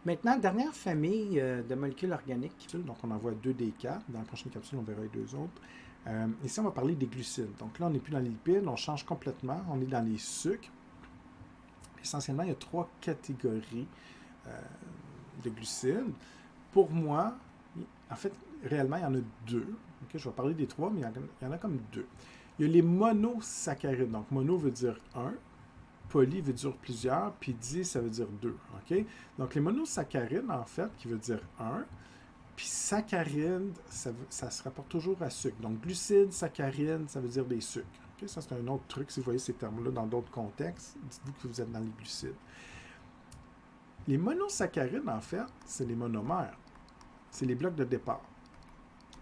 Maintenant, dernière famille de molécules organiques. Donc, on en voit deux des quatre. Dans la prochaine capsule, on verra les deux autres. Ici, on va parler des glucides. Donc là, on n'est plus dans les lipides, on change complètement. On est dans les sucres. Essentiellement, il y a trois catégories euh, de glucides. Pour moi, en fait, réellement, il y en a deux. Okay, je vais parler des trois, mais il y en a comme deux. Il y a les monosaccharides. Donc, mono veut dire un, poly veut dire plusieurs, puis di, ça veut dire deux. OK? Donc, les monosaccharides, en fait, qui veut dire un, puis saccharide, ça se rapporte toujours à sucre. Donc, glucides, saccharide, ça veut dire des sucres. OK? Ça, c'est un autre truc. Si vous voyez ces termes-là dans d'autres contextes, dites-vous que vous êtes dans les glucides. Les monosaccharides, en fait, c'est les monomères. C'est les blocs de départ.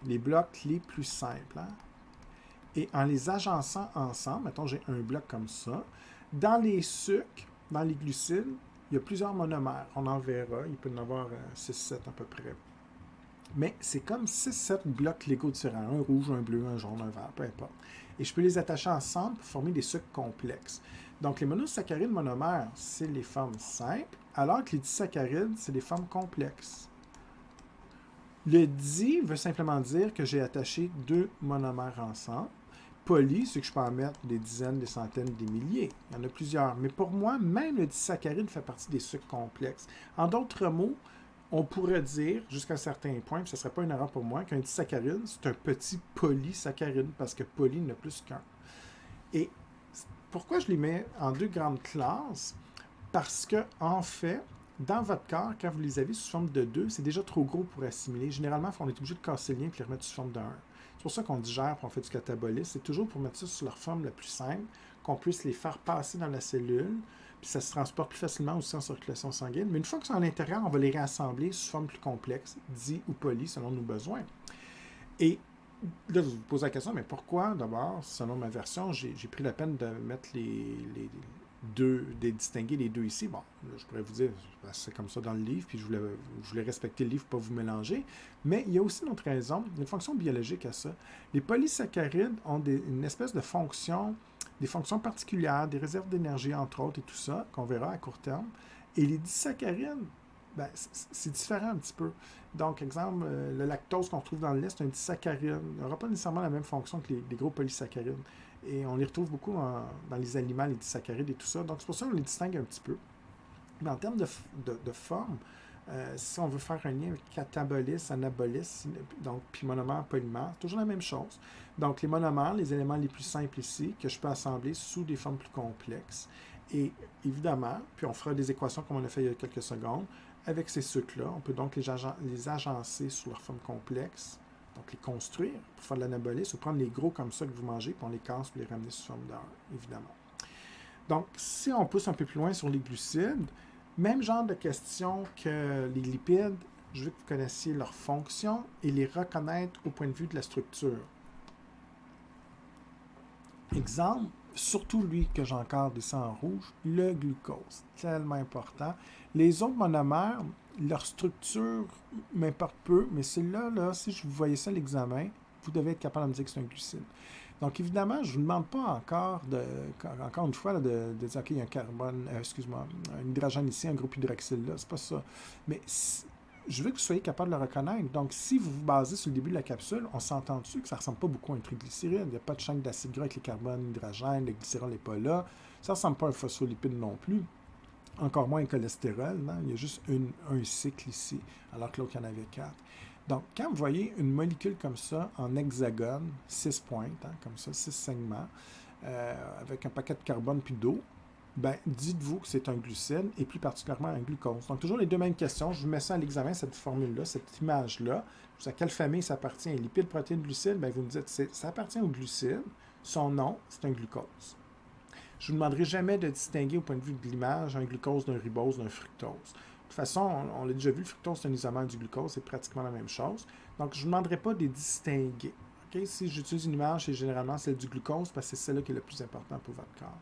Les blocs les plus simples. Hein? Et en les agençant ensemble, mettons, j'ai un bloc comme ça, dans les sucres, dans les glucides, il y a plusieurs monomères. On en verra. Il peut y en avoir 6-7 à peu près. Mais c'est comme 6-7 blocs Lego différents. Un rouge, un bleu, un jaune, un vert, peu importe. Et je peux les attacher ensemble pour former des sucres complexes. Donc, les monosaccharides monomères, c'est les formes simples, alors que les disaccharides, c'est des formes complexes. Le di veut simplement dire que j'ai attaché deux monomères ensemble. Poly, c'est que je peux en mettre des dizaines, des centaines, des milliers. Il y en a plusieurs. Mais pour moi, même le disaccharide fait partie des sucres complexes. En d'autres mots, on pourrait dire, jusqu'à un certain point, puis ce ne serait pas une erreur pour moi, qu'un disaccharide, c'est un petit polysaccharide, parce que poly n'a plus qu'un. Et pourquoi je les mets en deux grandes classes? Parce que, en fait, dans votre corps, quand vous les avez sous forme de 2, c'est déjà trop gros pour assimiler. Généralement, on est obligé de casser le lien et les remettre sous forme de 1. C'est pour ça qu'on digère et on fait du catabolisme. C'est toujours pour mettre ça sous leur forme la plus simple, qu'on puisse les faire passer dans la cellule, puis ça se transporte plus facilement aussi en circulation sanguine. Mais une fois qu'ils sont à l'intérieur, on va les réassembler sous forme plus complexe, dit ou poly, selon nos besoins. Et là, vous vous posez la question, mais pourquoi, d'abord, selon ma version, j'ai pris la peine de mettre les deux, de distinguer les deux ici. Bon, là, je pourrais vous dire, c'est comme ça dans le livre, puis je voulais respecter le livre pour pas vous mélanger. Mais il y a aussi une autre raison, une fonction biologique à ça. Les polysaccharides ont une espèce de fonction, des fonctions particulières, des réserves d'énergie, entre autres, et tout ça, qu'on verra à court terme. Et les disaccharides, ben, c'est différent un petit peu. Donc, exemple, le lactose qu'on retrouve dans le lait, c'est un disaccharide. Il n'aura pas nécessairement la même fonction que les gros polysaccharides. Et on les retrouve beaucoup dans les aliments, les disaccharides et tout ça. Donc, c'est pour ça qu'on les distingue un petit peu. Mais en termes de forme, si on veut faire un lien avec catabolisme, anabolisme, donc puis monomère, polymère, c'est toujours la même chose. Donc, les monomères, les éléments les plus simples ici, que je peux assembler sous des formes plus complexes. Et évidemment, puis on fera des équations comme on a fait il y a quelques secondes, avec ces sucres-là, on peut donc les agencer sous leur forme complexe, donc les construire pour faire de l'anabolisme, ou prendre les gros comme ça que vous mangez, puis on les casse pour les ramener sous forme d'heure, évidemment. Donc, si on pousse un peu plus loin sur les glucides, même genre de question que les lipides, je veux que vous connaissiez leurs fonctions et les reconnaître au point de vue de la structure. Exemple, surtout lui que j'encadre ici en rouge, le glucose, tellement important. Les autres monomères, leur structure m'importe peu, mais celui-là, là, si je vous voyais ça à l'examen, vous devez être capable de me dire que c'est un glucide. Donc, évidemment, je ne vous demande pas encore une fois, de dire, OK, il y a un carbone, excuse-moi, un hydrogène ici, un groupe hydroxyle là, c'est pas ça. Mais je veux que vous soyez capable de le reconnaître. Donc, si vous vous basez sur le début de la capsule, on s'entend dessus que ça ne ressemble pas beaucoup à un triglycéride. Il n'y a pas de chaîne d'acide gras avec les carbones, l'hydrogène, le glycérol n'est pas là. Ça ne ressemble pas à un phospholipide non plus. Encore moins un cholestérol. Non? Il y a juste un cycle ici, alors que l'autre, il y en avait 4. Donc, quand vous voyez une molécule comme ça, en hexagone, 6 pointes, hein, comme ça, 6 segments, avec un paquet de carbone puis d'eau, ben, dites-vous que c'est un glucide et plus particulièrement un glucose. Donc, toujours les deux mêmes questions. Je vous mets ça à l'examen, cette formule-là, cette image-là. À quelle famille ça appartient? Lipides, protéines, glucides? Ben, vous me dites, ça appartient au glucide. Son nom, c'est un glucose. Je ne vous demanderai jamais de distinguer au point de vue de l'image un glucose d'un ribose, d'un fructose. De toute façon, on l'a déjà vu, le fructose, c'est un isomère du glucose, c'est pratiquement la même chose. Donc, je ne vous demanderai pas de les distinguer. Okay? Si j'utilise une image, c'est généralement celle du glucose parce que c'est celle-là qui est le plus important pour votre corps.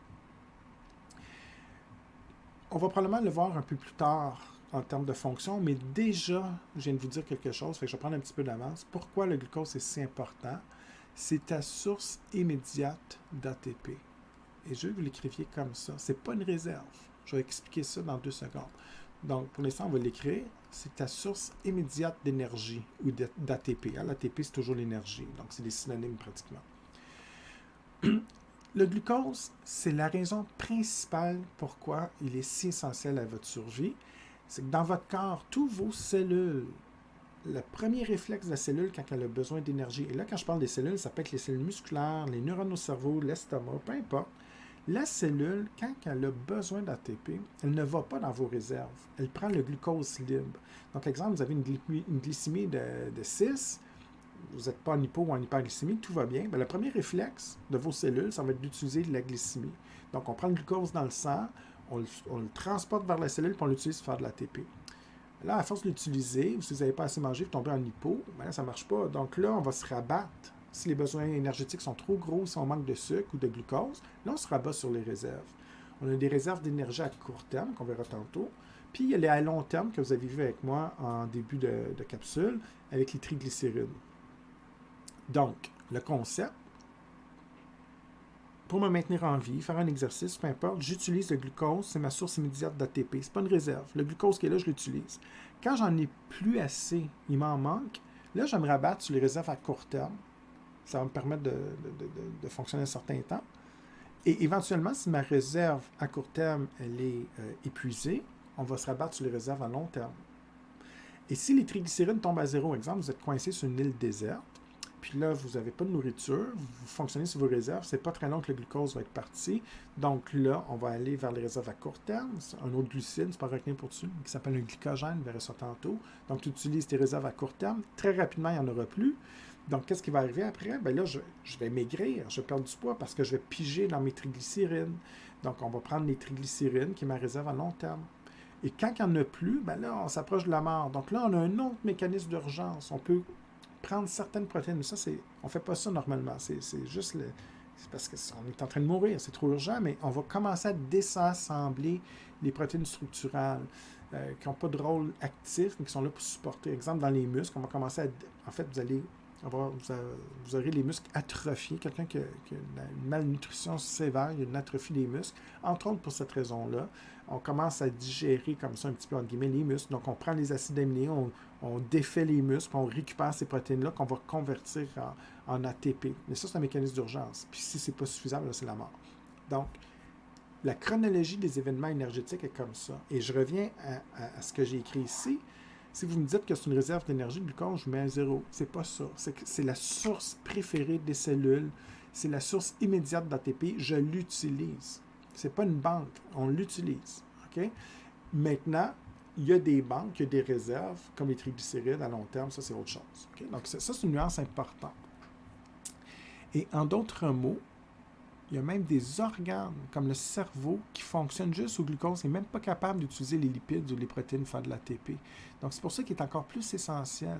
On va probablement le voir un peu plus tard en termes de fonction, mais déjà, je viens de vous dire quelque chose, fait que je vais prendre un petit peu d'avance. Pourquoi le glucose est si important? C'est ta source immédiate d'ATP. Et je veux que vous l'écriviez comme ça. Ce n'est pas une réserve. Je vais expliquer ça dans 2 secondes. Donc, pour l'instant, on va l'écrire. C'est ta source immédiate d'énergie ou d'ATP. L'ATP, c'est toujours l'énergie. Donc, c'est des synonymes pratiquement. Le glucose, c'est la raison principale pourquoi il est si essentiel à votre survie. C'est que dans votre corps, tous vos cellules, le premier réflexe de la cellule quand elle a besoin d'énergie, et là, quand je parle des cellules, ça peut être les cellules musculaires, les neurones au cerveau, l'estomac, peu importe. La cellule, quand elle a besoin d'ATP, elle ne va pas dans vos réserves. Elle prend le glucose libre. Donc, exemple, vous avez une glycémie de 6, vous n'êtes pas en hypo ou en hyperglycémie, tout va bien. Bien, le premier réflexe de vos cellules, ça va être d'utiliser de la glycémie. Donc, on prend le glucose dans le sang, on le transporte vers la cellule, puis on l'utilise pour faire de l'ATP. Là, à force de l'utiliser, si vous n'avez pas assez mangé, vous tombez en hypo, bien là, ça ne marche pas. Donc là, on va se rabattre. Si les besoins énergétiques sont trop gros, si on manque de sucre ou de glucose, là, on se rabat sur les réserves. On a des réserves d'énergie à court terme, qu'on verra tantôt. Puis, il y a les à long terme que vous avez vu avec moi en début de capsule, avec les triglycérides. Donc, le concept, pour me maintenir en vie, faire un exercice, peu importe, j'utilise le glucose, c'est ma source immédiate d'ATP. Ce n'est pas une réserve. Le glucose qui est là, je l'utilise. Quand j'en ai plus assez, il m'en manque, là, je vais me rabattre sur les réserves à court terme. Ça va me permettre de fonctionner un certain temps. Et éventuellement, si ma réserve à court terme, elle est épuisée, on va se rabattre sur les réserves à long terme. Et si les triglycérides tombent à zéro, exemple, vous êtes coincé sur une île déserte, puis là, vous n'avez pas de nourriture, vous fonctionnez sur vos réserves, c'est pas très long que le glucose va être parti. Donc là, on va aller vers les réserves à court terme. Un autre glucide, c'est pas requin pour dessus, qui s'appelle un glycogène, vous verrez ça tantôt. Donc, tu utilises tes réserves à court terme. Très rapidement, il n'y en aura plus. Donc, qu'est-ce qui va arriver après? Bien là, je vais maigrir, je vais perdre du poids parce que je vais piger dans mes triglycérides. Donc, on va prendre les triglycérides, qui est ma réserve à long terme. Et quand il n'y en a plus, bien là, on s'approche de la mort. Donc là, on a un autre mécanisme d'urgence. On peut prendre certaines protéines. Mais ça, on ne fait pas ça normalement. C'est juste c'est parce qu'on est en train de mourir. C'est trop urgent, mais on va commencer à désassembler les protéines structurales qui n'ont pas de rôle actif, mais qui sont là pour supporter. Exemple, dans les muscles, on va commencer à... En fait, vous aurez les muscles atrophiés. Quelqu'un qui a une malnutrition sévère, il y a une atrophie des muscles. Entre autres, pour cette raison-là, on commence à digérer comme ça, un petit peu, entre guillemets, les muscles. Donc, on prend les acides aminés, on défait les muscles, on récupère ces protéines-là qu'on va convertir en ATP. Mais ça, c'est un mécanisme d'urgence. Puis si ce n'est pas suffisant, là, c'est la mort. Donc, la chronologie des événements énergétiques est comme ça. Et je reviens à ce que j'ai écrit ici. Si vous me dites que c'est une réserve d'énergie, le glucose, je mets à zéro. C'est pas ça. C'est la source préférée des cellules. C'est la source immédiate d'ATP. Je l'utilise. C'est pas une banque. On l'utilise. OK? Maintenant, il y a des banques, il y a des réserves, comme les triglycérides à long terme. Ça, c'est autre chose. OK? Donc, ça, c'est une nuance importante. Et en d'autres mots, il y a même des organes, comme le cerveau, qui fonctionnent juste au glucose et même pas capable d'utiliser les lipides ou les protéines pour faire de l'ATP. Donc, c'est pour ça qu'il est encore plus essentiel.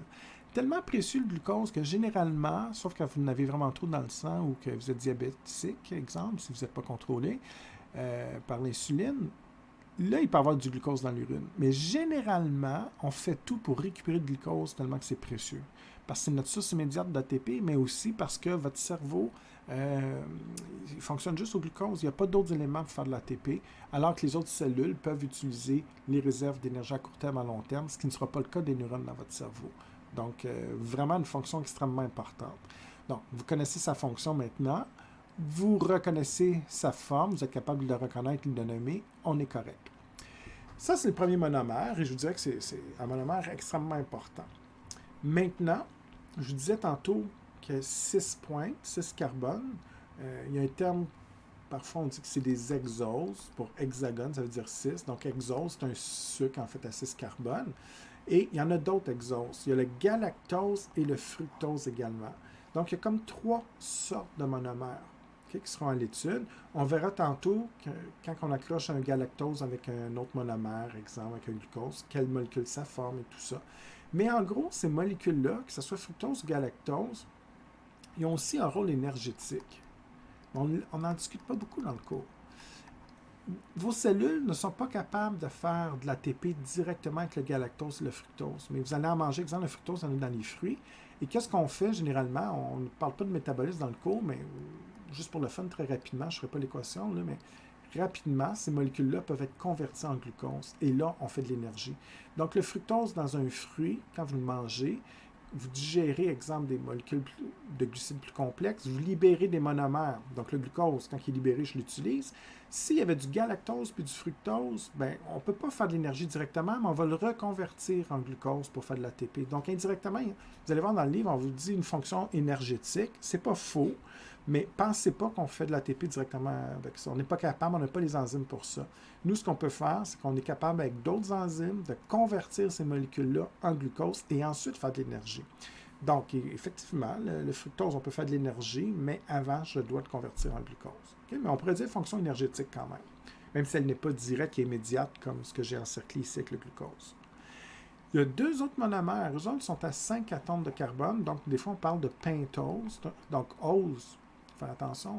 Tellement précieux le glucose que généralement, sauf quand vous en avez vraiment trop dans le sang ou que vous êtes diabétique, exemple, si vous n'êtes pas contrôlé par l'insuline, là, il peut y avoir du glucose dans l'urine. Mais généralement, on fait tout pour récupérer le glucose tellement que c'est précieux. Parce que c'est notre source immédiate d'ATP, mais aussi parce que votre cerveau il fonctionne juste au glucose. Il n'y a pas d'autres éléments pour faire de l'ATP, alors que les autres cellules peuvent utiliser les réserves d'énergie à court terme, à long terme, ce qui ne sera pas le cas des neurones dans votre cerveau. Donc, vraiment une fonction extrêmement importante. Donc, vous connaissez sa fonction maintenant. Vous reconnaissez sa forme. Vous êtes capable de le reconnaître, de le nommer. On est correct. Ça, c'est le premier monomère, et je vous dirais que c'est un monomère extrêmement important. Maintenant, je vous disais tantôt qu'il y a 6 points, 6 carbones. Il y a un terme, parfois on dit que c'est des exoses. Pour hexagone, ça veut dire 6. Donc, exose, c'est un sucre, en fait, à 6 carbones. Et il y en a d'autres exoses. Il y a le galactose et le fructose également. Donc, il y a comme 3 sortes de monomères qui seront à l'étude. On verra tantôt que quand on accroche un galactose avec un autre monomère, exemple avec un glucose, quelle molécule ça forme et tout ça. Mais en gros, ces molécules-là, que ce soit fructose ou galactose, ils ont aussi un rôle énergétique. On n'en discute pas beaucoup dans le cours. Vos cellules ne sont pas capables de faire de l'ATP directement avec le galactose et le fructose. Mais vous allez en manger, exemple, le fructose, on est dans les fruits. Et qu'est-ce qu'on fait généralement? On ne parle pas de métabolisme dans le cours, mais juste pour le fun, très rapidement, je ne ferai pas l'équation, là, mais rapidement, ces molécules-là peuvent être converties en glucose. Et là, on fait de l'énergie. Donc, le fructose dans un fruit, quand vous le mangez, vous digérez, exemple, des molécules de glucides plus complexes, vous libérez des monomères. Donc, le glucose, quand il est libéré, je l'utilise. S'il y avait du galactose puis du fructose, ben, on ne peut pas faire de l'énergie directement, mais on va le reconvertir en glucose pour faire de l'ATP. Donc, indirectement, vous allez voir dans le livre, on vous dit une fonction énergétique. C'est pas faux, mais pensez pas qu'on fait de l'ATP directement avec ça. On n'est pas capable, on n'a pas les enzymes pour ça. Nous, ce qu'on peut faire, c'est qu'on est capable, avec d'autres enzymes, de convertir ces molécules-là en glucose et ensuite faire de l'énergie. Donc, effectivement, le fructose, on peut faire de l'énergie, mais avant, je dois le convertir en glucose. Okay? Mais on pourrait dire fonction énergétique quand même si elle n'est pas directe et immédiate comme ce que j'ai encerclé ici avec le glucose. Il y a deux autres monomères. Eux autres sont à 5 atomes de carbone, donc des fois on parle de pentose. Donc, ose, faire attention,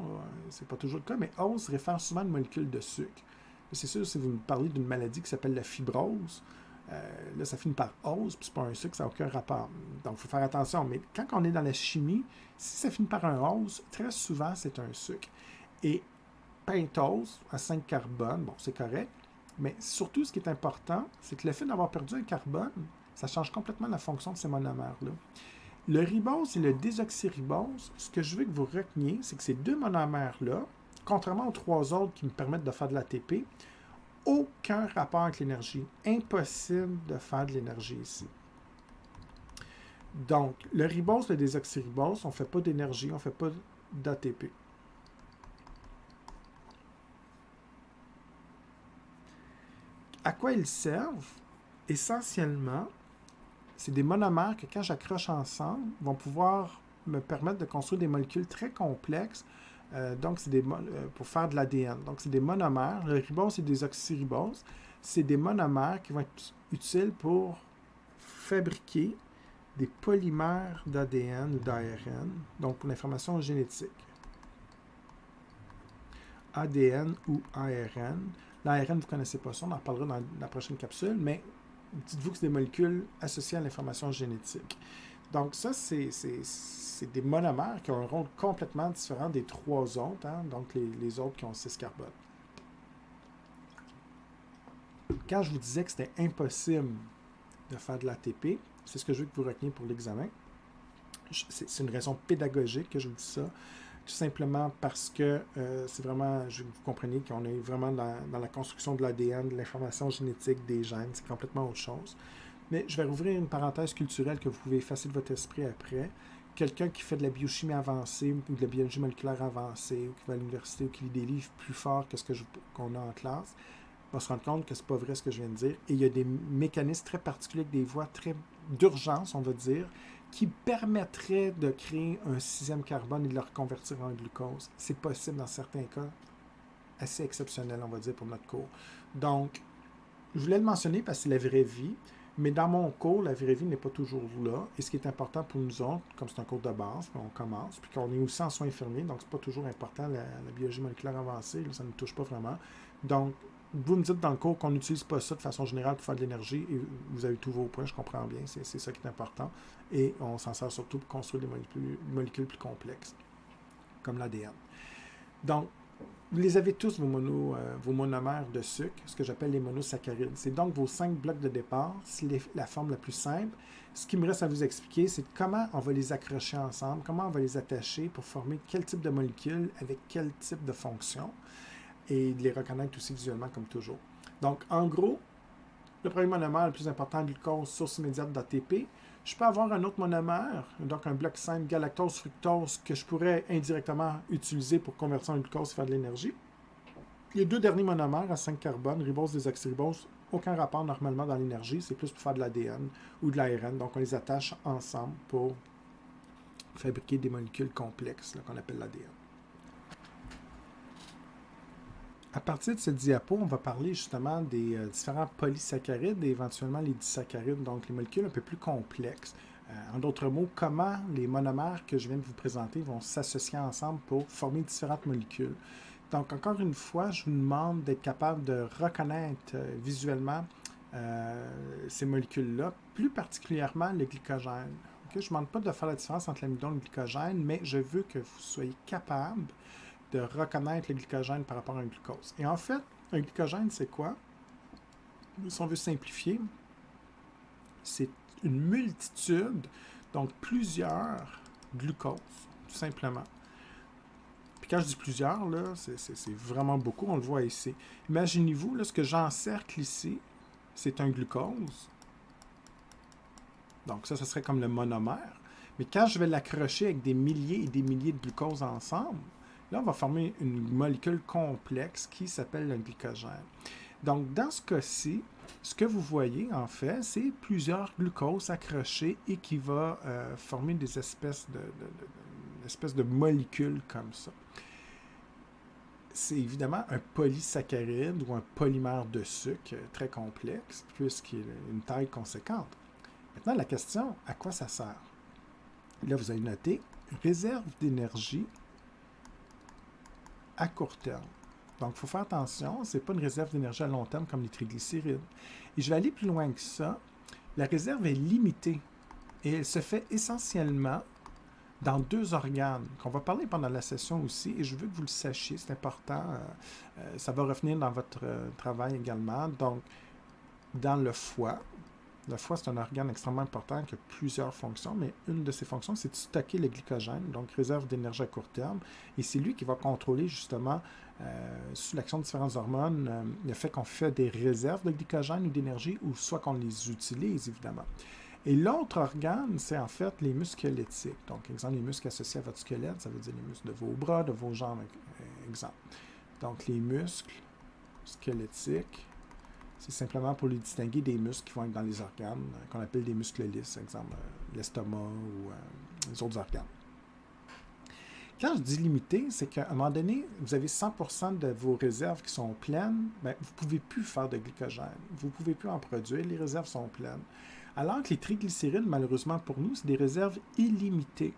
c'est pas toujours le cas, mais ose réfère souvent à une molécule de sucre. C'est sûr, si vous me parlez d'une maladie qui s'appelle la fibrose, là, ça finit par ose, puis c'est pas un sucre, ça n'a aucun rapport. Donc, il faut faire attention. Mais quand on est dans la chimie, si ça finit par un ose, très souvent, c'est un sucre. Et pentose, à 5 carbone, bon, c'est correct, mais surtout, ce qui est important, c'est que le fait d'avoir perdu un carbone, ça change complètement la fonction de ces monomères-là. Le ribose et le désoxyribose, ce que je veux que vous reteniez, c'est que ces deux monomères-là, contrairement aux trois autres qui me permettent de faire de l'ATP, aucun rapport avec l'énergie. Impossible de faire de l'énergie ici. Donc, le ribose, le désoxyribose, on ne fait pas d'énergie, on ne fait pas d'ATP. À quoi ils servent? Essentiellement, c'est des monomères que quand j'accroche ensemble, vont pouvoir me permettre de construire des molécules très complexes. Donc, c'est pour faire de l'ADN. Donc, c'est des monomères. Le ribose et le désoxyribose, c'est des monomères qui vont être utiles pour fabriquer des polymères d'ADN ou d'ARN, donc pour l'information génétique. ADN ou ARN. L'ARN, vous ne connaissez pas ça, on en reparlera dans la prochaine capsule, mais dites-vous que c'est des molécules associées à l'information génétique. Donc ça, c'est des monomères qui ont un rôle complètement différent des trois autres, hein, donc les autres qui ont 6 carbones. Quand je vous disais que c'était impossible de faire de l'ATP, c'est ce que je veux que vous reteniez pour l'examen. C'est une raison pédagogique que je vous dis ça. Tout simplement parce que c'est vraiment, je veux que vous compreniez qu'on est vraiment dans la construction de l'ADN, de l'information génétique des gènes, c'est complètement autre chose. Mais je vais rouvrir une parenthèse culturelle que vous pouvez effacer de votre esprit après. Quelqu'un qui fait de la biochimie avancée ou de la biologie moléculaire avancée, ou qui va à l'université ou qui lit des livres plus forts que ce qu'on a en classe, va se rendre compte que c'est pas vrai ce que je viens de dire. Et il y a des mécanismes très particuliers, des voies très d'urgence, on va dire, qui permettrait de créer un 6e carbone et de le reconvertir en glucose. C'est possible dans certains cas, assez exceptionnel, on va dire, pour notre cours. Donc, je voulais le mentionner parce que c'est la vraie vie, mais dans mon cours, la vraie vie n'est pas toujours là. Et ce qui est important pour nous autres, comme c'est un cours de base, on commence, puis qu'on est aussi en soins infirmiers, donc c'est pas toujours important, la biologie moléculaire avancée, là, ça ne nous touche pas vraiment. Donc, vous me dites dans le cours qu'on n'utilise pas ça de façon générale pour faire de l'énergie, et vous avez tous vos points, je comprends bien, c'est ça qui est important. Et on s'en sert surtout pour construire des molécules plus complexes, comme l'ADN. Donc, vous les avez tous, vos monomères de sucre, ce que j'appelle les monosaccharides. C'est donc vos 5 blocs de départ, c'est la forme la plus simple. Ce qui me reste à vous expliquer, c'est comment on va les accrocher ensemble, comment on va les attacher pour former quel type de molécule avec quel type de fonction, et de les reconnaître aussi visuellement comme toujours. Donc, en gros, le premier monomère le plus important, glucose, source immédiate d'ATP. Je peux avoir un autre monomère, donc un bloc simple galactose, fructose, que je pourrais indirectement utiliser pour convertir en glucose et faire de l'énergie. Les deux derniers monomères à 5 carbone, ribose, désoxyribose, aucun rapport normalement dans l'énergie, c'est plus pour faire de l'ADN ou de l'ARN, donc on les attache ensemble pour fabriquer des molécules complexes qu'on appelle l'ADN. À partir de cette diapo, on va parler justement des différents polysaccharides et éventuellement les disaccharides, donc les molécules un peu plus complexes. En d'autres mots, comment les monomères que je viens de vous présenter vont s'associer ensemble pour former différentes molécules. Donc, encore une fois, je vous demande d'être capable de reconnaître visuellement ces molécules-là, plus particulièrement le glycogène. Okay? Je ne demande pas de faire la différence entre l'amidon et le glycogène, mais je veux que vous soyez capable de reconnaître le glycogène par rapport à un glucose. Et en fait, un glycogène, c'est quoi? Si on veut simplifier, c'est une multitude, donc plusieurs glucoses, tout simplement. Puis quand je dis plusieurs, là, c'est vraiment beaucoup, on le voit ici. Imaginez-vous, là, ce que j'encercle ici, c'est un glucose. Donc ça serait comme le monomère. Mais quand je vais l'accrocher avec des milliers et des milliers de glucoses ensemble, là, on va former une molécule complexe qui s'appelle le glycogène. Donc, dans ce cas-ci, ce que vous voyez, en fait, c'est plusieurs glucoses accrochés et qui va former des espèces de molécules comme ça. C'est évidemment un polysaccharide ou un polymère de sucre très complexe, puisqu'il a une taille conséquente. Maintenant, la question, à quoi ça sert? Là, vous avez noté réserve d'énergie à court terme. Donc, il faut faire attention, ce n'est pas une réserve d'énergie à long terme comme les triglycérides. Et je vais aller plus loin que ça. La réserve est limitée et elle se fait essentiellement dans deux organes, qu'on va parler pendant la session aussi, et je veux que vous le sachiez, c'est important, ça va revenir dans votre travail également. Donc, dans le foie, c'est un organe extrêmement important qui a plusieurs fonctions, mais une de ses fonctions, c'est de stocker le glycogène, donc réserve d'énergie à court terme, et c'est lui qui va contrôler justement, sous l'action de différentes hormones, le fait qu'on fait des réserves de glycogène ou d'énergie, ou soit qu'on les utilise, évidemment. Et l'autre organe, c'est en fait les muscles squelettiques. Donc, exemple, les muscles associés à votre squelette, ça veut dire les muscles de vos bras, de vos jambes, exemple. Donc, les muscles squelettiques, c'est simplement pour les distinguer des muscles qui vont être dans les organes, qu'on appelle des muscles lisses, exemple l'estomac ou les autres organes. Quand je dis limité, c'est qu'à un moment donné, vous avez 100% de vos réserves qui sont pleines, bien, vous ne pouvez plus faire de glycogène. Vous ne pouvez plus en produire, les réserves sont pleines. Alors que les triglycérides, malheureusement pour nous, c'est des réserves illimitées.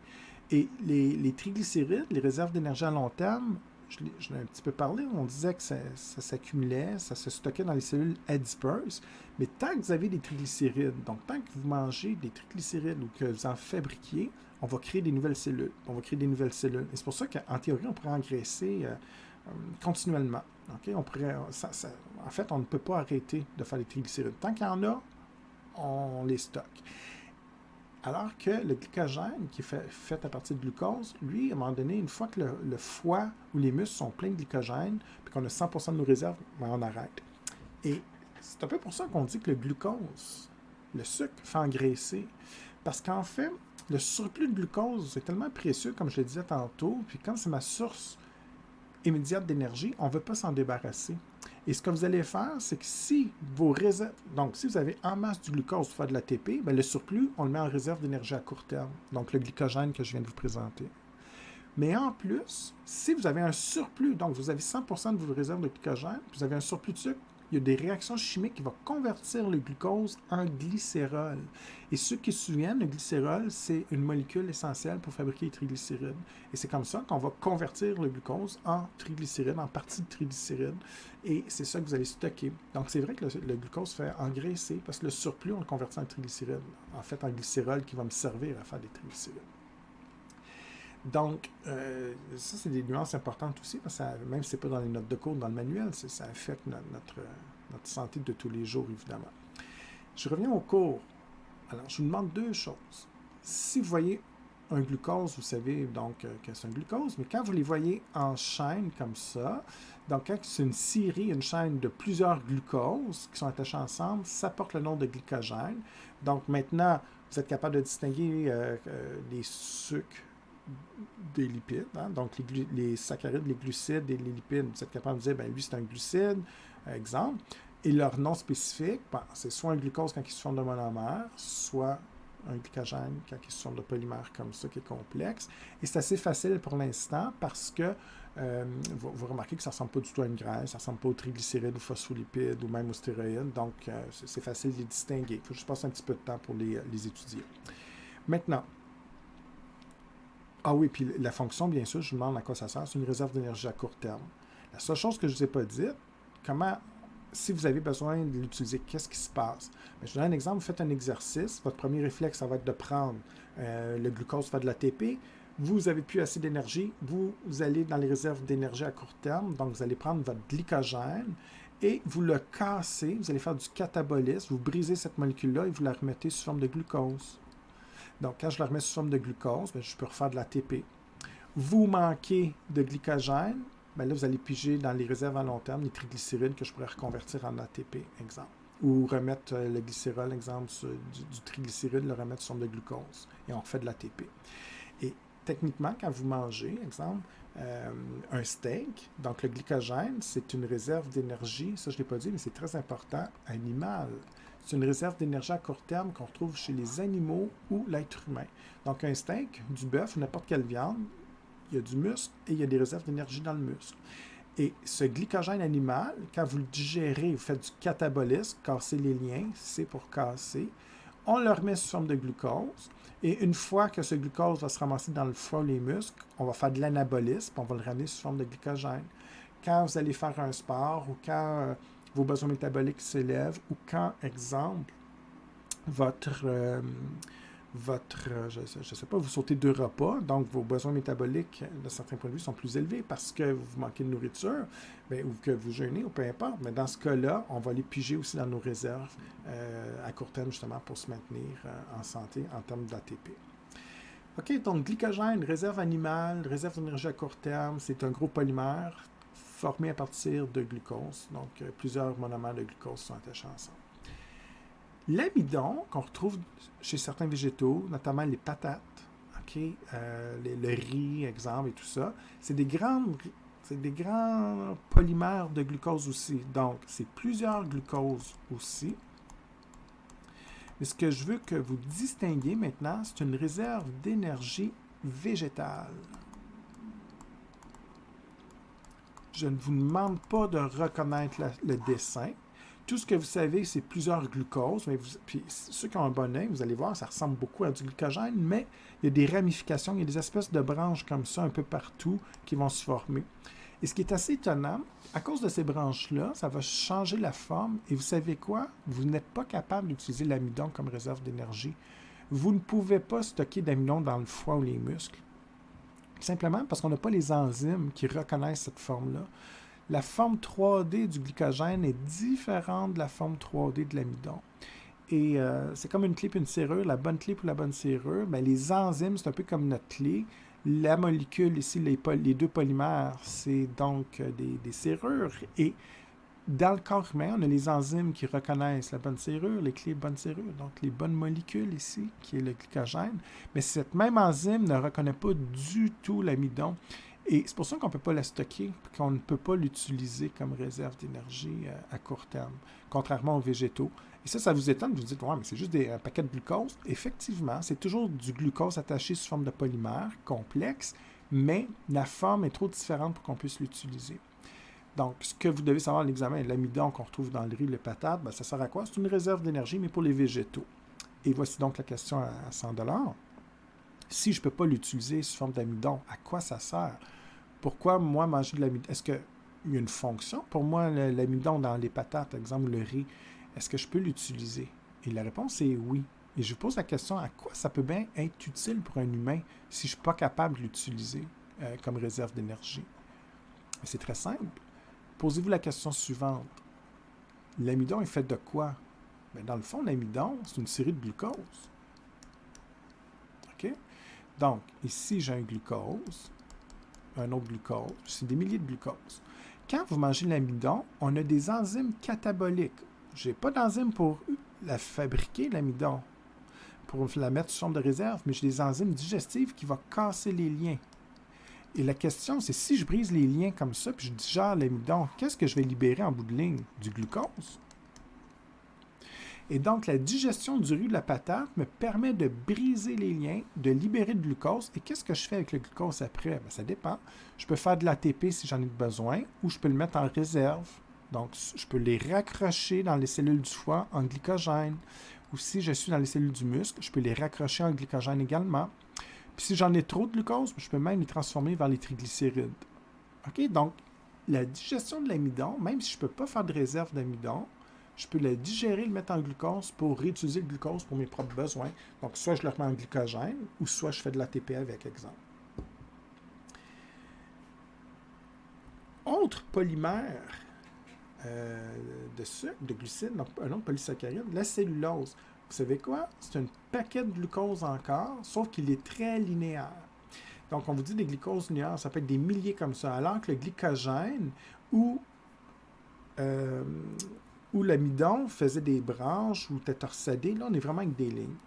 Et les triglycérides, les réserves d'énergie à long terme, je l'ai un petit peu parlé, on disait que ça s'accumulait, ça se stockait dans les cellules adipeuses, mais tant que vous avez des triglycérides, donc tant que vous mangez des triglycérides ou que vous en fabriquiez, on va créer des nouvelles cellules. Et c'est pour ça qu'en théorie, on pourrait engraisser continuellement. Okay? En fait, on ne peut pas arrêter de faire des triglycérides. Tant qu'il y en a, on les stocke. Alors que le glycogène, qui est fait à partir de glucose, lui, à un moment donné, une fois que le foie ou les muscles sont pleins de glycogène, puis qu'on a 100% de nos réserves, ben on arrête. Et c'est un peu pour ça qu'on dit que le glucose, le sucre, fait engraisser. Parce qu'en fait, le surplus de glucose est tellement précieux, comme je le disais tantôt, puis comme c'est ma source immédiate d'énergie, on ne veut pas s'en débarrasser. Et ce que vous allez faire, c'est que si vos réserves, donc si vous avez en masse du glucose pour faire de l'ATP, bien, le surplus, on le met en réserve d'énergie à court terme, donc le glycogène que je viens de vous présenter. Mais en plus, si vous avez un surplus, donc vous avez 100% de vos réserves de glycogène, puis vous avez un surplus de sucre, il y a des réactions chimiques qui vont convertir le glucose en glycérol. Et ceux qui se souviennent, le glycérol, c'est une molécule essentielle pour fabriquer les triglycérides. Et c'est comme ça qu'on va convertir le glucose en triglycérides, en partie de triglycérides. Et c'est ça que vous allez stocker. Donc, c'est vrai que le glucose fait engraisser parce que le surplus, on le convertit en triglycérides. En fait, en glycérol qui va me servir à faire des triglycérides. Donc, ça, c'est des nuances importantes aussi, parce que même si ce n'est pas dans les notes de cours, dans le manuel, ça affecte notre santé de tous les jours, évidemment. Je reviens au cours. Alors, je vous demande deux choses. Si vous voyez un glucose, vous savez donc que c'est un glucose, mais quand vous les voyez en chaîne comme ça, donc quand c'est une série, une chaîne de plusieurs glucoses qui sont attachés ensemble, ça porte le nom de glycogène. Donc, maintenant, vous êtes capable de distinguer les sucres des lipides, hein? Donc les saccharides, les glucides et les lipides, vous êtes capable de dire, ben lui c'est un glucide, exemple, et leur nom spécifique, ben, c'est soit un glucose quand il se forme de monomère, soit un glycogène quand il se forme de polymère comme ça, qui est complexe, et c'est assez facile pour l'instant parce que vous remarquez que ça ne ressemble pas du tout à une graisse, ça ne ressemble pas aux triglycérides, aux phospholipides ou même aux stéroïdes, donc c'est facile de les distinguer. Il faut juste passer un petit peu de temps pour les étudier. Maintenant, ah oui, puis la fonction, bien sûr, je vous demande à quoi ça sert. C'est une réserve d'énergie à court terme. La seule chose que je ne vous ai pas dite, si vous avez besoin de l'utiliser, qu'est-ce qui se passe? Bien, je vous donne un exemple. Vous faites un exercice. Votre premier réflexe, ça va être de prendre le glucose, faire de l'ATP. vous n'avez plus assez d'énergie, vous allez dans les réserves d'énergie à court terme, donc vous allez prendre votre glycogène et vous le cassez, vous allez faire du catabolisme, vous brisez cette molécule-là et vous la remettez sous forme de glucose. Donc, quand je la remets sous forme de glucose, bien, je peux refaire de l'ATP. Vous manquez de glycogène, bien là, vous allez piger dans les réserves à long terme, les triglycérides que je pourrais reconvertir en ATP, exemple. Ou remettre le glycérol, exemple, du triglycéride, le remettre sous forme de glucose. Et on refait de l'ATP. Et techniquement, quand vous mangez, exemple, un steak, donc le glycogène, c'est une réserve d'énergie, ça je ne l'ai pas dit, mais c'est très important, animale. C'est une réserve d'énergie à court terme qu'on retrouve chez les animaux ou l'être humain. Donc un steak, du bœuf, n'importe quelle viande, il y a du muscle et il y a des réserves d'énergie dans le muscle. Et ce glycogène animal, quand vous le digérez, vous faites du catabolisme, casser les liens, c'est pour casser, on le remet sous forme de glucose. Et une fois que ce glucose va se ramasser dans le foie ou les muscles, on va faire de l'anabolisme, on va le ramener sous forme de glycogène. Quand vous allez faire un sport ou quand vos besoins métaboliques s'élèvent ou quand, exemple, je ne sais pas, vous sautez 2 repas, donc vos besoins métaboliques, de certains points de vue, sont plus élevés parce que vous manquez de nourriture, bien, ou que vous jeûnez, ou peu importe. Mais dans ce cas-là, on va les piger aussi dans nos réserves à court terme, justement, pour se maintenir en santé en termes d'ATP. OK, donc glycogène, réserve animale, réserve d'énergie à court terme, c'est un gros polymère formé à partir de glucose. Donc, plusieurs monomères de glucose sont attachés ensemble. L'amidon, qu'on retrouve chez certains végétaux, notamment les patates, okay, le riz, exemple, et tout ça, c'est des grands polymères de glucose aussi. Donc, c'est plusieurs glucoses aussi. Mais ce que je veux que vous distinguiez maintenant, c'est une réserve d'énergie végétale. Je ne vous demande pas de reconnaître le dessin. Tout ce que vous savez, c'est plusieurs glucoses. Puis ceux qui ont un bon œil, vous allez voir, ça ressemble beaucoup à du glycogène, mais il y a des ramifications, il y a des espèces de branches comme ça un peu partout qui vont se former. Et ce qui est assez étonnant, à cause de ces branches-là, ça va changer la forme. Et vous savez quoi? Vous n'êtes pas capable d'utiliser l'amidon comme réserve d'énergie. Vous ne pouvez pas stocker d'amidon dans le foie ou les muscles. Simplement parce qu'on n'a pas les enzymes qui reconnaissent cette forme-là. La forme 3D du glycogène est différente de la forme 3D de l'amidon. Et c'est comme une clé et une serrure. La bonne clé pour la bonne serrure, bien, les enzymes, c'est un peu comme notre clé. La molécule ici, les 2 polymères, c'est donc des serrures. Et dans le corps humain, on a les enzymes qui reconnaissent la bonne serrure, les clés bonne serrure, donc les bonnes molécules ici, qui est le glycogène. Mais cette même enzyme ne reconnaît pas du tout l'amidon. Et c'est pour ça qu'on ne peut pas la stocker, qu'on ne peut pas l'utiliser comme réserve d'énergie à court terme, contrairement aux végétaux. Et ça vous étonne, vous vous dites, ouais, mais c'est juste un paquet de glucose. Effectivement, c'est toujours du glucose attaché sous forme de polymère complexe, mais la forme est trop différente pour qu'on puisse l'utiliser. Donc, ce que vous devez savoir à l'examen, l'amidon qu'on retrouve dans le riz, les patates, bien, ça sert à quoi? C'est une réserve d'énergie, mais pour les végétaux. Et voici donc la question à 100 $. Si je ne peux pas l'utiliser sous forme d'amidon, à quoi ça sert? Pourquoi, moi, manger de l'amidon? Est-ce qu'il y a une fonction pour moi, l'amidon dans les patates, par exemple, le riz? Est-ce que je peux l'utiliser? Et la réponse est oui. Et je vous pose la question, à quoi ça peut bien être utile pour un humain si je ne suis pas capable de l'utiliser comme réserve d'énergie? C'est très simple. Posez-vous la question suivante. L'amidon est fait de quoi? Bien, dans le fond, l'amidon, c'est une série de glucose. OK? Donc, ici, j'ai un glucose, un autre glucose, c'est des milliers de glucoses. Quand vous mangez l'amidon, on a des enzymes cataboliques. Je n'ai pas d'enzymes pour la fabriquer, l'amidon, pour la mettre sous forme de réserve, mais j'ai des enzymes digestives qui vont casser les liens. Et la question, c'est si je brise les liens comme ça, puis je digère l'amidon, qu'est-ce que je vais libérer en bout de ligne? Du glucose. Et donc, la digestion du riz de la patate me permet de briser les liens, de libérer du glucose. Et qu'est-ce que je fais avec le glucose après? Bien, ça dépend. Je peux faire de l'ATP si j'en ai besoin, ou je peux le mettre en réserve. Donc, je peux les raccrocher dans les cellules du foie en glycogène. Ou si je suis dans les cellules du muscle, je peux les raccrocher en glycogène également. Puis si j'en ai trop de glucose, je peux même les transformer vers les triglycérides. OK? Donc, la digestion de l'amidon, même si je ne peux pas faire de réserve d'amidon, je peux la digérer, le mettre en glucose pour réutiliser le glucose pour mes propres besoins. Donc, soit je le remets en glycogène, ou soit je fais de l'ATP avec, exemple. polymère de sucre, de glucides, donc un autre polysaccharide, la cellulose. Vous savez quoi? C'est un paquet de glucose encore, sauf qu'il est très linéaire. Donc, on vous dit des glucoses linéaires, ça peut être des milliers comme ça, alors que le glycogène ou l'amidon faisait des branches ou était torsadé, là, on est vraiment avec des lignes.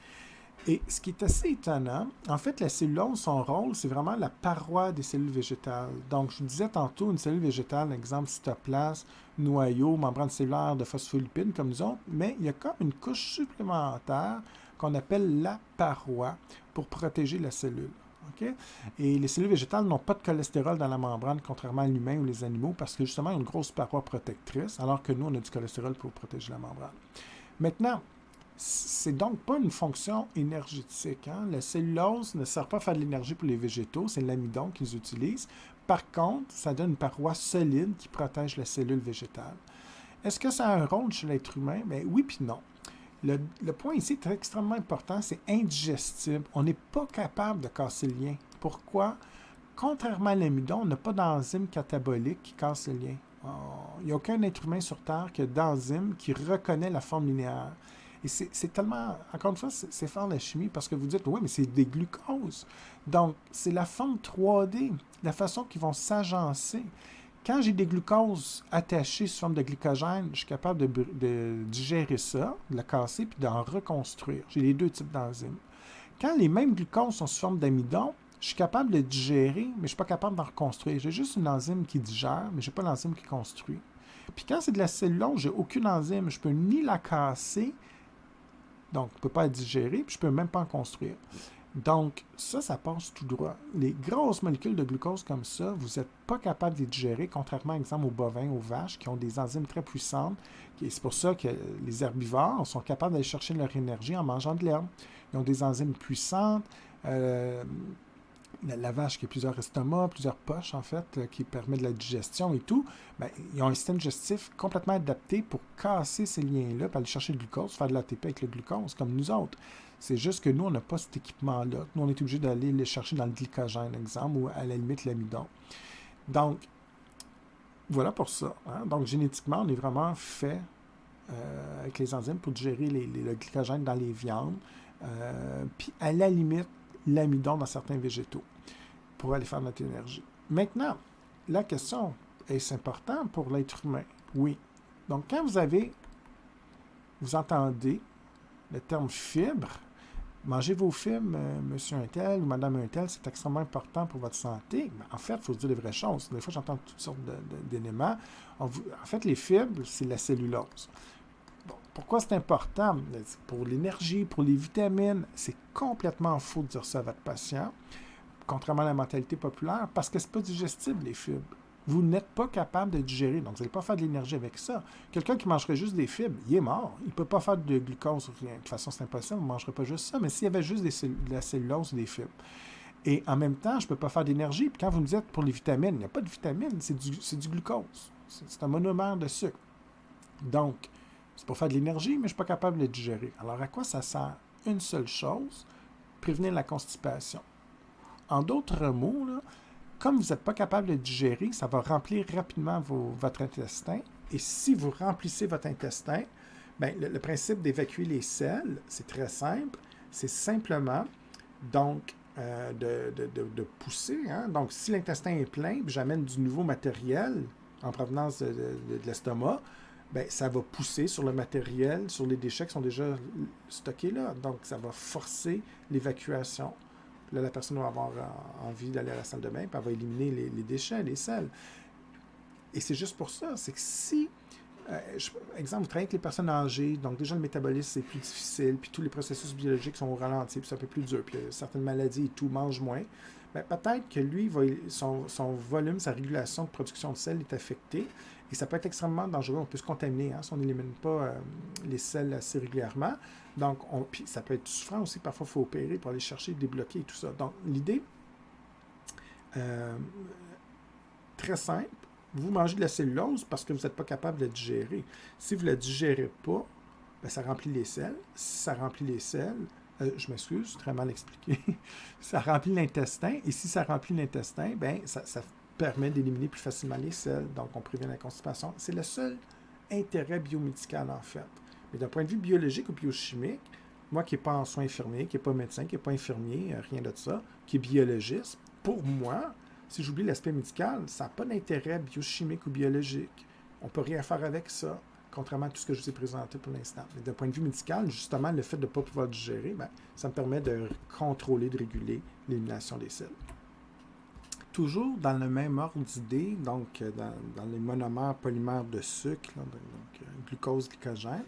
Et ce qui est assez étonnant, en fait, la cellulose, son rôle, c'est vraiment la paroi des cellules végétales. Donc, je vous disais tantôt, une cellule végétale, exemple cytoplasme, noyau, membrane cellulaire de phospholipides comme nous autres, mais il y a comme une couche supplémentaire qu'on appelle la paroi pour protéger la cellule. Okay? Et les cellules végétales n'ont pas de cholestérol dans la membrane, contrairement à l'humain ou les animaux, parce que justement, il y a une grosse paroi protectrice, alors que nous, on a du cholestérol pour protéger la membrane. Maintenant, c'est donc pas une fonction énergétique. Hein? La cellulose ne sert pas à faire de l'énergie pour les végétaux, c'est l'amidon qu'ils utilisent. Par contre, ça donne une paroi solide qui protège la cellule végétale. Est-ce que ça a un rôle chez l'être humain? Bien, oui puis non. Le point ici est extrêmement important, c'est indigestible. On n'est pas capable de casser le lien. Pourquoi? Contrairement à l'amidon, on n'a pas d'enzyme catabolique qui casse le lien. Il n'y a aucun être humain sur Terre qui a d'enzyme qui reconnaît la forme linéaire. Et c'est tellement, encore une fois, c'est fort la chimie parce que vous dites, oui, mais c'est des glucoses. Donc, c'est la forme 3D, la façon qu'ils vont s'agencer. Quand j'ai des glucoses attachées sous forme de glycogène, je suis capable de digérer ça, de le casser, puis d'en reconstruire. J'ai les deux types d'enzymes. Quand les mêmes glucoses sont sous forme d'amidon, je suis capable de digérer, mais je ne suis pas capable d'en reconstruire. J'ai juste une enzyme qui digère, mais je n'ai pas l'enzyme qui construit. Puis quand c'est de la cellulose, je n'ai aucune enzyme. Je ne peux ni la casser, donc je ne peux pas la digérer, puis je ne peux même pas en construire. Donc, ça passe tout droit. Les grosses molécules de glucose comme ça, vous n'êtes pas capable de les digérer, contrairement, par exemple, aux bovins, aux vaches, qui ont des enzymes très puissantes. Et c'est pour ça que les herbivores sont capables d'aller chercher leur énergie en mangeant de l'herbe. Ils ont des enzymes puissantes. La vache qui a plusieurs estomacs, plusieurs poches, en fait, qui permet de la digestion et tout, bien, ils ont un système digestif complètement adapté pour casser ces liens-là, pour aller chercher le glucose, faire de l'ATP avec le glucose, comme nous autres. C'est juste que nous, on n'a pas cet équipement-là. Nous, on est obligé d'aller le chercher dans le glycogène, exemple, ou à la limite l'amidon. Donc, voilà pour ça. Hein? Donc, génétiquement, on est vraiment fait avec les enzymes pour digérer le glycogène dans les viandes. Puis, à la limite, l'amidon dans certains végétaux pour aller faire notre énergie. Maintenant, la question, est-ce important pour l'être humain? Oui. Donc, quand vous entendez le terme fibre, mangez vos fibres, monsieur un tel ou madame un tel, c'est extrêmement important pour votre santé. Mais en fait, il faut se dire les vraies choses. Des fois, j'entends toutes sortes d'éléments. En fait, les fibres, c'est la cellulose. Bon, pourquoi c'est important? Pour l'énergie, pour les vitamines, c'est complètement faux de dire ça à votre patient, contrairement à la mentalité populaire, parce que c'est pas digestible, les fibres. Vous n'êtes pas capable de digérer, donc vous n'allez pas faire de l'énergie avec ça. Quelqu'un qui mangerait juste des fibres, il est mort. Il ne peut pas faire de glucose. De toute façon, c'est impossible, on ne mangerait pas juste ça. Mais s'il y avait juste de la cellulose ou des fibres. Et en même temps, je ne peux pas faire d'énergie. Puis quand vous me dites pour les vitamines, il n'y a pas de vitamines, c'est du glucose. C'est un monomère de sucre. Donc, c'est pour faire de l'énergie, mais je ne suis pas capable de le digérer. Alors, à quoi ça sert? Une seule chose, prévenir la constipation. En d'autres mots, là, comme vous n'êtes pas capable de digérer, ça va remplir rapidement votre intestin. Et si vous remplissez votre intestin, bien, le principe d'évacuer les selles, c'est très simple. C'est simplement, donc, de pousser. Hein? Donc, si l'intestin est plein, puis j'amène du nouveau matériel en provenance de l'estomac, bien, ça va pousser sur le matériel, sur les déchets qui sont déjà stockés là. Donc, ça va forcer l'évacuation. Là, la personne va avoir envie d'aller à la salle de bain, puis elle va éliminer les déchets, les sels. Et c'est juste pour ça. C'est que si, exemple, vous travaillez avec les personnes âgées, donc déjà le métabolisme, c'est plus difficile, puis tous les processus biologiques sont au ralenti, puis c'est un peu plus dur, puis certaines maladies et tout mangent moins, bien, peut-être que lui, son volume, sa régulation de production de sel est affectée, et ça peut être extrêmement dangereux. On peut se contaminer si on n'élimine pas les sels assez régulièrement. Donc, puis ça peut être souffrant aussi. Parfois, il faut opérer pour aller chercher, débloquer et tout ça. Donc, l'idée, très simple, vous mangez de la cellulose parce que vous n'êtes pas capable de la digérer. Si vous ne la digérez pas, bien, ça remplit les selles. Si ça remplit les selles, je m'excuse, très mal expliqué, ça remplit l'intestin. Et si ça remplit l'intestin, bien, ça permet d'éliminer plus facilement les selles, donc on prévient la constipation. C'est le seul intérêt biomédical, en fait. Mais d'un point de vue biologique ou biochimique, moi qui n'ai pas en soins infirmiers, qui n'ai pas médecin, qui n'ai pas infirmier, rien de ça, qui est biologiste, pour moi, si j'oublie l'aspect médical, ça n'a pas d'intérêt biochimique ou biologique. On ne peut rien faire avec ça, contrairement à tout ce que je vous ai présenté pour l'instant. Mais d'un point de vue médical, justement, le fait de ne pas pouvoir digérer, ça me permet de contrôler, de réguler l'élimination des selles. Toujours dans le même ordre d'idée, donc dans les monomères polymères de sucre, là, donc glucose, glycogène,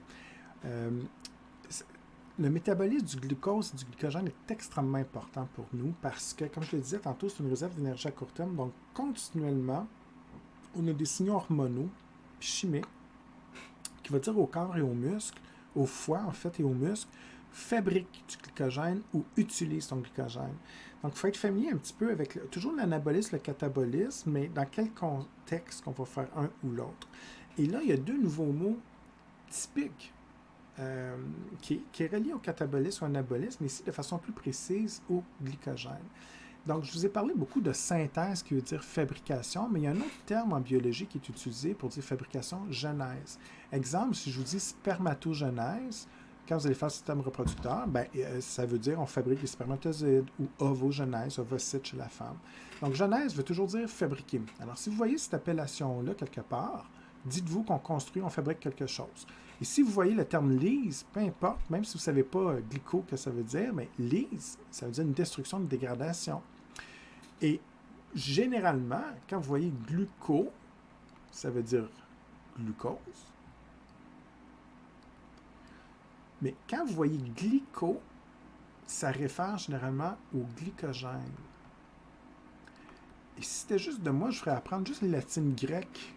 le métabolisme du glucose et du glycogène est extrêmement important pour nous parce que, comme je le disais tantôt, c'est une réserve d'énergie à court terme. Donc, continuellement, on a des signaux hormonaux chimiques qui vont dire au corps et aux muscles, au foie en fait et aux muscles, fabrique du glycogène ou utilise son glycogène. Donc, il faut être familier un petit peu avec toujours l'anabolisme, le catabolisme, mais dans quel contexte qu'on va faire un ou l'autre. Et là, il y a deux nouveaux mots typiques qui est relié au catabolisme ou anabolisme, mais ici de façon plus précise au glycogène. Donc, je vous ai parlé beaucoup de synthèse qui veut dire fabrication, mais il y a un autre terme en biologie qui est utilisé pour dire fabrication, genèse. Exemple, si je vous dis spermatogenèse, quand vous allez faire le système reproducteur, ça veut dire on fabrique des spermatozoïdes ou ovogenèse, ovocyte chez la femme. Donc, genèse veut toujours dire fabriquer. Alors, si vous voyez cette appellation-là quelque part, dites-vous qu'on construit, on fabrique quelque chose. Et si vous voyez le terme lyse, peu importe, même si vous ne savez pas glyco que ça veut dire, mais lyse, ça veut dire une destruction, une dégradation. Et généralement, quand vous voyez gluco, ça veut dire glucose. Mais quand vous voyez glyco, ça réfère généralement au glycogène. Et si c'était juste de moi, je ferais apprendre juste les latines grecques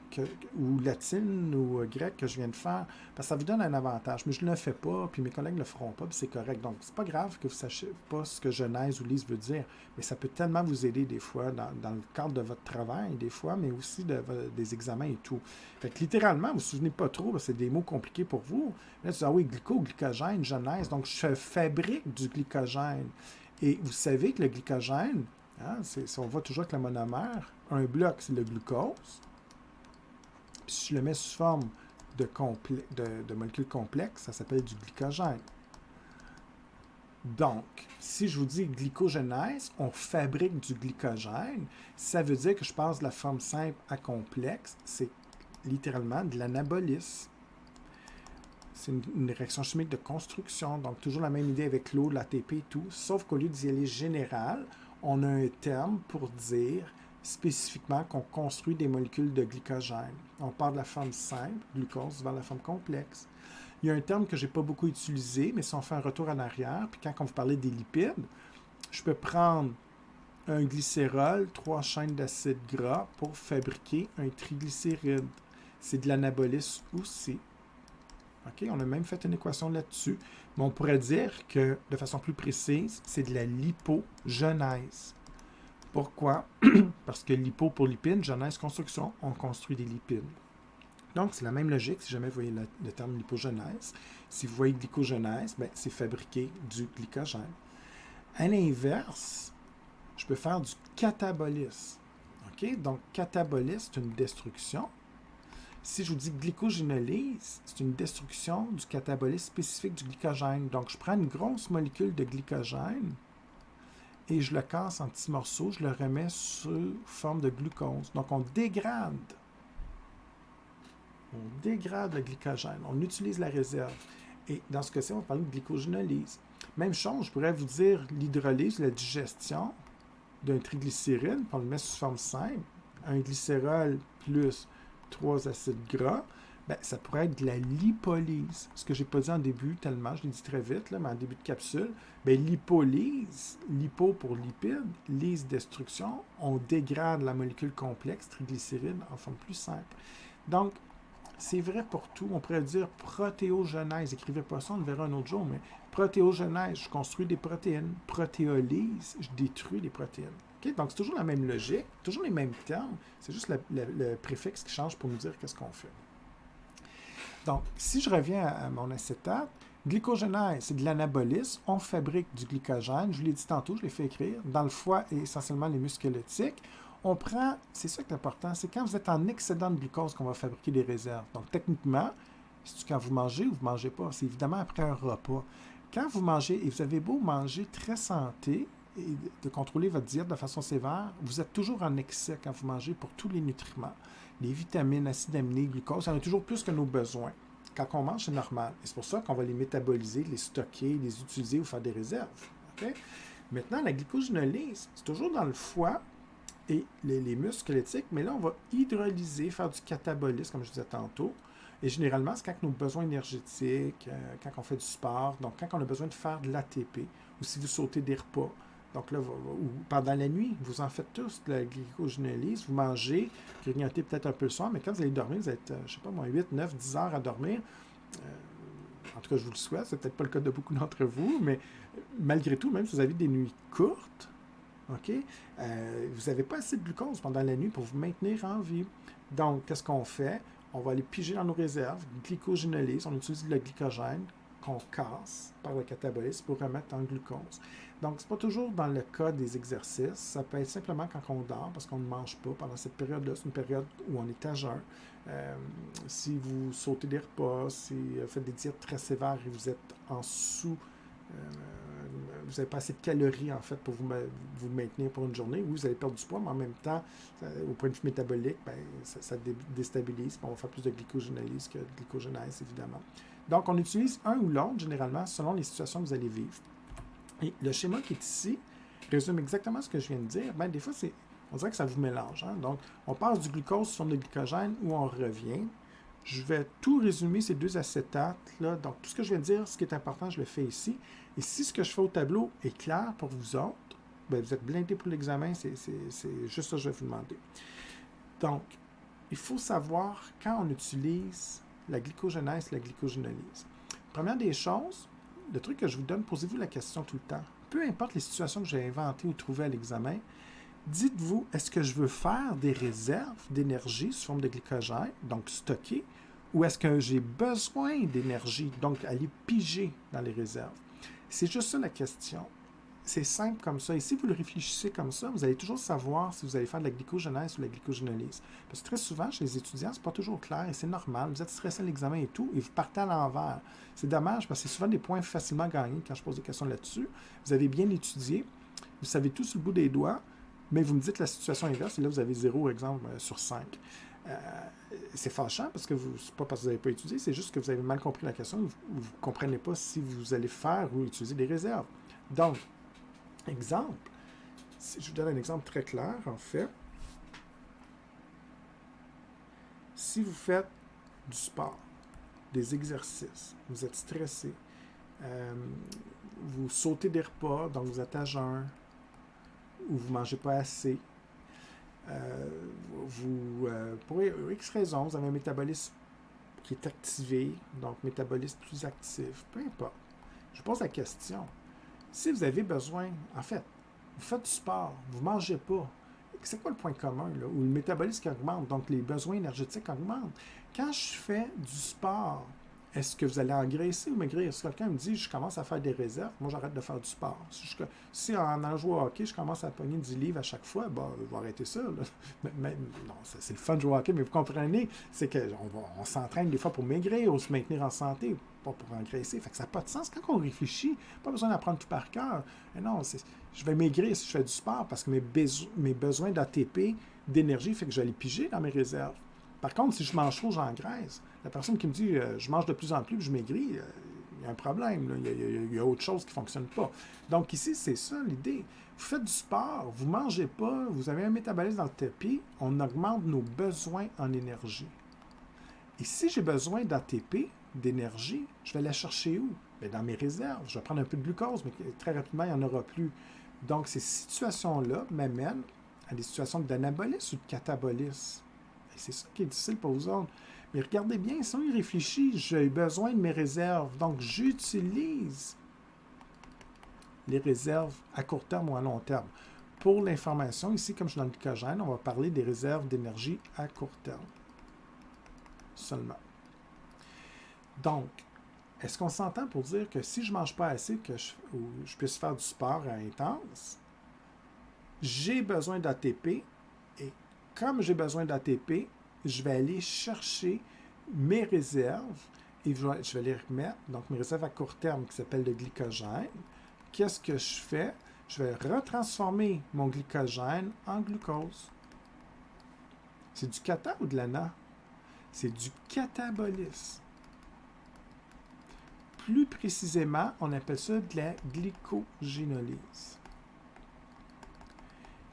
ou latines ou grecques que je viens de faire, parce que ça vous donne un avantage. Mais je ne le fais pas, puis mes collègues ne le feront pas, puis c'est correct. Donc, c'est pas grave que vous ne sachiez pas ce que genèse ou lyse veut dire, mais ça peut tellement vous aider des fois dans le cadre de votre travail, des fois, mais aussi des examens et tout. Fait que littéralement, vous ne vous souvenez pas trop, parce que c'est des mots compliqués pour vous. Là, tu dis, ah oui, glyco, glycogène, genèse. Donc, je fabrique du glycogène. Et vous savez que le glycogène, on voit toujours avec le monomère, un bloc, c'est le glucose. Puis si je le mets sous forme de molécules complexes, ça s'appelle du glycogène. Donc, si je vous dis glycogenèse, on fabrique du glycogène, ça veut dire que je passe de la forme simple à complexe. C'est littéralement de l'anabolisme. C'est une réaction chimique de construction. Donc, toujours la même idée avec l'eau, l'ATP et tout, sauf qu'au lieu d'y aller général, on a un terme pour dire spécifiquement qu'on construit des molécules de glycogène. On part de la forme simple, glucose, vers la forme complexe. Il y a un terme que je n'ai pas beaucoup utilisé, mais si on fait un retour en arrière, puis quand on vous parlait des lipides, je peux prendre un glycérol, 3 chaînes d'acides gras pour fabriquer un triglycéride. C'est de l'anabolisme aussi. Okay? On a même fait une équation là-dessus. Mais on pourrait dire que, de façon plus précise, c'est de la lipogenèse. Pourquoi? Parce que lipo pour lipide, genèse, construction, on construit des lipides. Donc, c'est la même logique si jamais vous voyez le terme lipogenèse. Si vous voyez glycogenèse, c'est fabriquer du glycogène. À l'inverse, je peux faire du catabolisme. Okay? Donc, catabolisme, c'est une destruction. Si je vous dis glycogénolyse, c'est une destruction du catabolisme spécifique du glycogène. Donc, je prends une grosse molécule de glycogène et je le casse en petits morceaux, je le remets sous forme de glucose. Donc, on dégrade le glycogène, on utilise la réserve. Et dans ce cas-ci, on va parler de glycogénolyse. Même chose, je pourrais vous dire l'hydrolyse, la digestion d'un triglycéride, puis on le met sous forme simple, un glycérol plus 3 acides gras, ça pourrait être de la lipolyse. Ce que je n'ai pas dit en début tellement, je l'ai dit très vite, là, mais en début de capsule, lipolyse, lipo pour lipide, lyse destruction, on dégrade la molécule complexe, triglycéride, en forme plus simple. Donc, c'est vrai pour tout. On pourrait dire protéogenèse. Écrivez pas ça, on le verra un autre jour, mais protéogenèse, je construis des protéines. Protéolyse, je détruis les protéines. Okay? Donc, c'est toujours la même logique, toujours les mêmes termes. C'est juste le préfixe qui change pour nous dire qu'est-ce qu'on fait. Donc, si je reviens à mon acétate, glycogénèse, c'est de l'anabolisme. On fabrique du glycogène. Je vous l'ai dit tantôt, je l'ai fait écrire. Dans le foie et essentiellement les muscles squelettiques, on prend, c'est ça qui est important, c'est quand vous êtes en excédent de glucose qu'on va fabriquer des réserves. Donc, techniquement, c'est quand vous mangez ou vous ne mangez pas. C'est évidemment après un repas. Quand vous mangez, et vous avez beau manger très santé et de contrôler votre diète de façon sévère, vous êtes toujours en excès quand vous mangez pour tous les nutriments. Les vitamines, acides aminés, glucose, il y en a toujours plus que nos besoins. Quand on mange, c'est normal. Et c'est pour ça qu'on va les métaboliser, les stocker, les utiliser ou faire des réserves. Okay? Maintenant, la glycogénolyse, c'est toujours dans le foie et les muscles squelettiques, mais là, on va hydrolyser, faire du catabolisme, comme je disais tantôt. Et généralement, c'est quand nos besoins énergétiques, quand on fait du sport, donc quand on a besoin de faire de l'ATP, ou si vous sautez des repas. Donc là, ou pendant la nuit, vous en faites tous de la glycogénolyse, vous mangez, grignotez peut-être un peu le soir, mais quand vous allez dormir, vous êtes, je ne sais pas moi, 8, 9, 10 heures à dormir. En tout cas, je vous le souhaite, c'est peut-être pas le cas de beaucoup d'entre vous, mais malgré tout, même si vous avez des nuits courtes, OK, vous n'avez pas assez de glucose pendant la nuit pour vous maintenir en vie. Donc, qu'est-ce qu'on fait? On va aller piger dans nos réserves, glycogénolyse, on utilise le glycogène qu'on casse par le catabolisme pour remettre en glucose. Donc, ce n'est pas toujours dans le cas des exercices, ça peut être simplement quand on dort, parce qu'on ne mange pas pendant cette période-là, c'est une période où on est à jeun. Si vous sautez des repas, si vous faites des diètes très sévères et vous êtes en sous, vous n'avez pas assez de calories en fait pour vous maintenir pour une journée, oui, vous allez perdre du poids, mais en même temps, au point de vue métabolique, ben, ça déstabilise, on va faire plus de glycogénolyse que de glycogénèse, évidemment. Donc, on utilise un ou l'autre, généralement, selon les situations que vous allez vivre. Et le schéma qui est ici résume exactement ce que je viens de dire. Ben, des fois, on dirait que ça vous mélange. Hein? Donc, on passe du glucose sous forme de glycogène où on revient. Je vais tout résumer ces deux acétates-là. Donc, tout ce que je viens de dire, ce qui est important, je le fais ici. Et si ce que je fais au tableau est clair pour vous autres, ben, vous êtes blindés pour l'examen, c'est juste ça que je vais vous demander. Donc, il faut savoir quand on utilise la glycogénèse et la glycogénolyse. Première des choses, le truc que je vous donne, posez-vous la question tout le temps. Peu importe les situations que j'ai inventées ou trouvées à l'examen, dites-vous, est-ce que je veux faire des réserves d'énergie sous forme de glycogène, donc stocker, ou est-ce que j'ai besoin d'énergie, donc aller piger dans les réserves? C'est juste ça la question. C'est simple comme ça. Et si vous le réfléchissez comme ça, vous allez toujours savoir si vous allez faire de la glycogénèse ou de la glycogénolyse. Parce que très souvent, chez les étudiants, c'est pas toujours clair et c'est normal. Vous êtes stressé à l'examen et tout, et vous partez à l'envers. C'est dommage parce que c'est souvent des points facilement gagnés quand je pose des questions là-dessus. Vous avez bien étudié, vous savez tout sur le bout des doigts, mais vous me dites la situation inverse, et là, vous avez 0, exemple, sur 5. C'est fâchant parce que c'est pas parce que vous n'avez pas étudié, c'est juste que vous avez mal compris la question, vous ne comprenez pas si vous allez faire ou utiliser des réserves. Donc, exemple, si je vous donne un exemple très clair, en fait, si vous faites du sport, des exercices, vous êtes stressé, vous sautez des repas, donc vous êtes à jeun, ou vous ne mangez pas assez, pour X raisons, vous avez un métabolisme qui est activé, donc métabolisme plus actif, peu importe. Je pose la question. Si vous avez besoin, en fait, vous faites du sport, vous ne mangez pas, c'est quoi le point commun, là, où le métabolisme augmente, donc les besoins énergétiques augmentent? Quand je fais du sport, est-ce que vous allez engraisser ou maigrir? Si quelqu'un me dit, je commence à faire des réserves, moi j'arrête de faire du sport. Si en jouant au hockey, je commence à pogner 10 livres à chaque fois, bon, je vais arrêter ça. Mais, non, c'est le fun de jouer au hockey, mais vous comprenez, c'est qu'on s'entraîne des fois pour maigrir ou se maintenir en santé, pas pour engraisser. Fait que ça n'a pas de sens. Quand on réfléchit, pas besoin d'apprendre tout par cœur. Mais non, je vais maigrir si je fais du sport parce que mes besoins d'ATP, d'énergie, fait que je vais aller piger dans mes réserves. Par contre, si je mange trop, j'engraisse. La personne qui me dit je mange de plus en plus, je maigris, il y a un problème. Là. Il y a autre chose qui ne fonctionne pas. Donc ici, c'est ça l'idée. Vous faites du sport, vous ne mangez pas, vous avez un métabolisme dans le tapis, on augmente nos besoins en énergie. Et si j'ai besoin d'ATP, d'énergie, je vais la chercher où? Bien, dans mes réserves. Je vais prendre un peu de glucose, mais très rapidement, il n'y en aura plus. Donc, ces situations-là m'amènent à des situations d'anabolisme ou de catabolisme. Et c'est ça qui est difficile pour vous autres. Mais regardez bien, si on y réfléchit, j'ai besoin de mes réserves. Donc, j'utilise les réserves à court terme ou à long terme. Pour l'information, ici, comme je suis dans le glycogène, on va parler des réserves d'énergie à court terme. Seulement. Donc, est-ce qu'on s'entend pour dire que si je ne mange pas assez, que je puisse faire du sport intense, j'ai besoin d'ATP, Et comme j'ai besoin d'ATP, je vais aller chercher mes réserves et je vais les remettre, donc mes réserves à court terme qui s'appellent le glycogène. Qu'est-ce que je fais? Je vais retransformer mon glycogène en glucose. C'est du kata ou de l'ana? C'est du catabolisme. Plus précisément, on appelle ça de la glycogénolyse.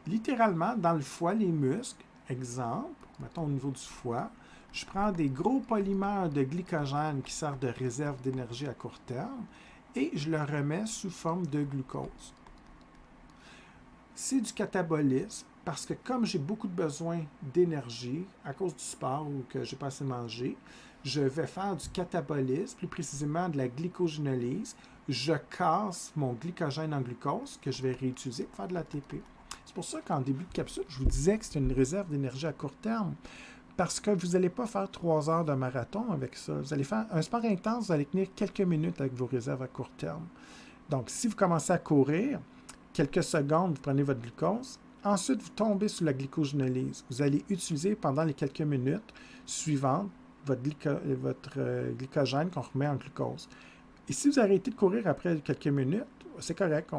Littéralement, dans le foie, les muscles, exemple, mettons au niveau du foie, je prends des gros polymères de glycogène qui servent de réserve d'énergie à court terme et je le remets sous forme de glucose. C'est du catabolisme parce que comme j'ai beaucoup de besoin d'énergie à cause du sport ou que j'ai pas assez mangé, je vais faire du catabolisme, plus précisément de la glycogénolyse. Je casse mon glycogène en glucose que je vais réutiliser pour faire de l'ATP. C'est pour ça qu'en début de capsule, je vous disais que c'est une réserve d'énergie à court terme. Parce que vous n'allez pas faire 3 heures de marathon avec ça. Vous allez faire un sport intense, vous allez tenir quelques minutes avec vos réserves à court terme. Donc, si vous commencez à courir, quelques secondes, vous prenez votre glucose. Ensuite, vous tombez sur la glycogénolyse. Vous allez utiliser pendant les quelques minutes suivantes votre glycogène qu'on remet en glucose. Et si vous arrêtez de courir après quelques minutes, c'est correct.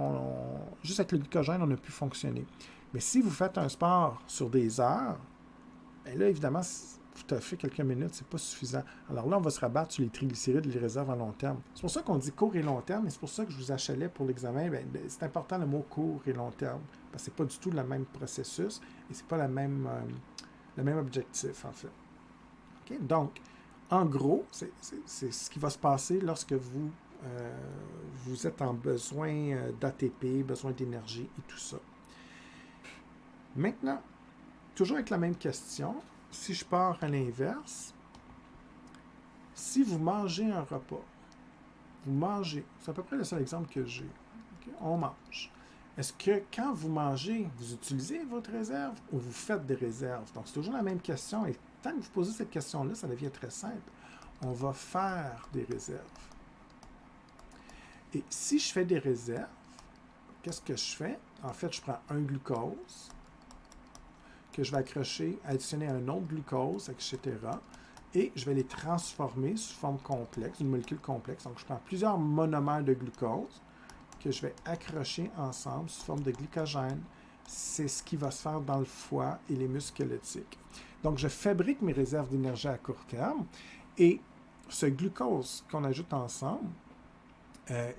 Juste avec le glycogène, on a pu fonctionner. Mais si vous faites un sport sur des heures, bien là, évidemment, vous fait quelques minutes, c'est pas suffisant. Alors là, on va se rabattre sur les triglycérides et les réserves à long terme. C'est pour ça qu'on dit court et long terme, et c'est pour ça que je vous achalais pour l'examen. Bien, c'est important le mot court et long terme, parce que c'est pas du tout le même processus et c'est pas le même objectif, en fait. Okay? Donc, en gros, c'est ce qui va se passer lorsque vous êtes en besoin d'ATP, besoin d'énergie et tout ça. Maintenant, toujours avec la même question, si je pars à l'inverse, si vous mangez un repas, vous mangez, c'est à peu près le seul exemple que j'ai, okay? On mange. Est-ce que quand vous mangez, vous utilisez votre réserve ou vous faites des réserves? Donc, c'est toujours la même question et tant que vous posez cette question-là, ça devient très simple. On va faire des réserves. Et si je fais des réserves, qu'est-ce que je fais? En fait, je prends un glucose que je vais accrocher, additionner à un autre glucose, etc. Et je vais les transformer sous forme complexe, une molécule complexe. Donc, je prends plusieurs monomères de glucose que je vais accrocher ensemble sous forme de glycogène. C'est ce qui va se faire dans le foie et les muscles squelettiques. Donc, je fabrique mes réserves d'énergie à court terme et ce glucose qu'on ajoute ensemble,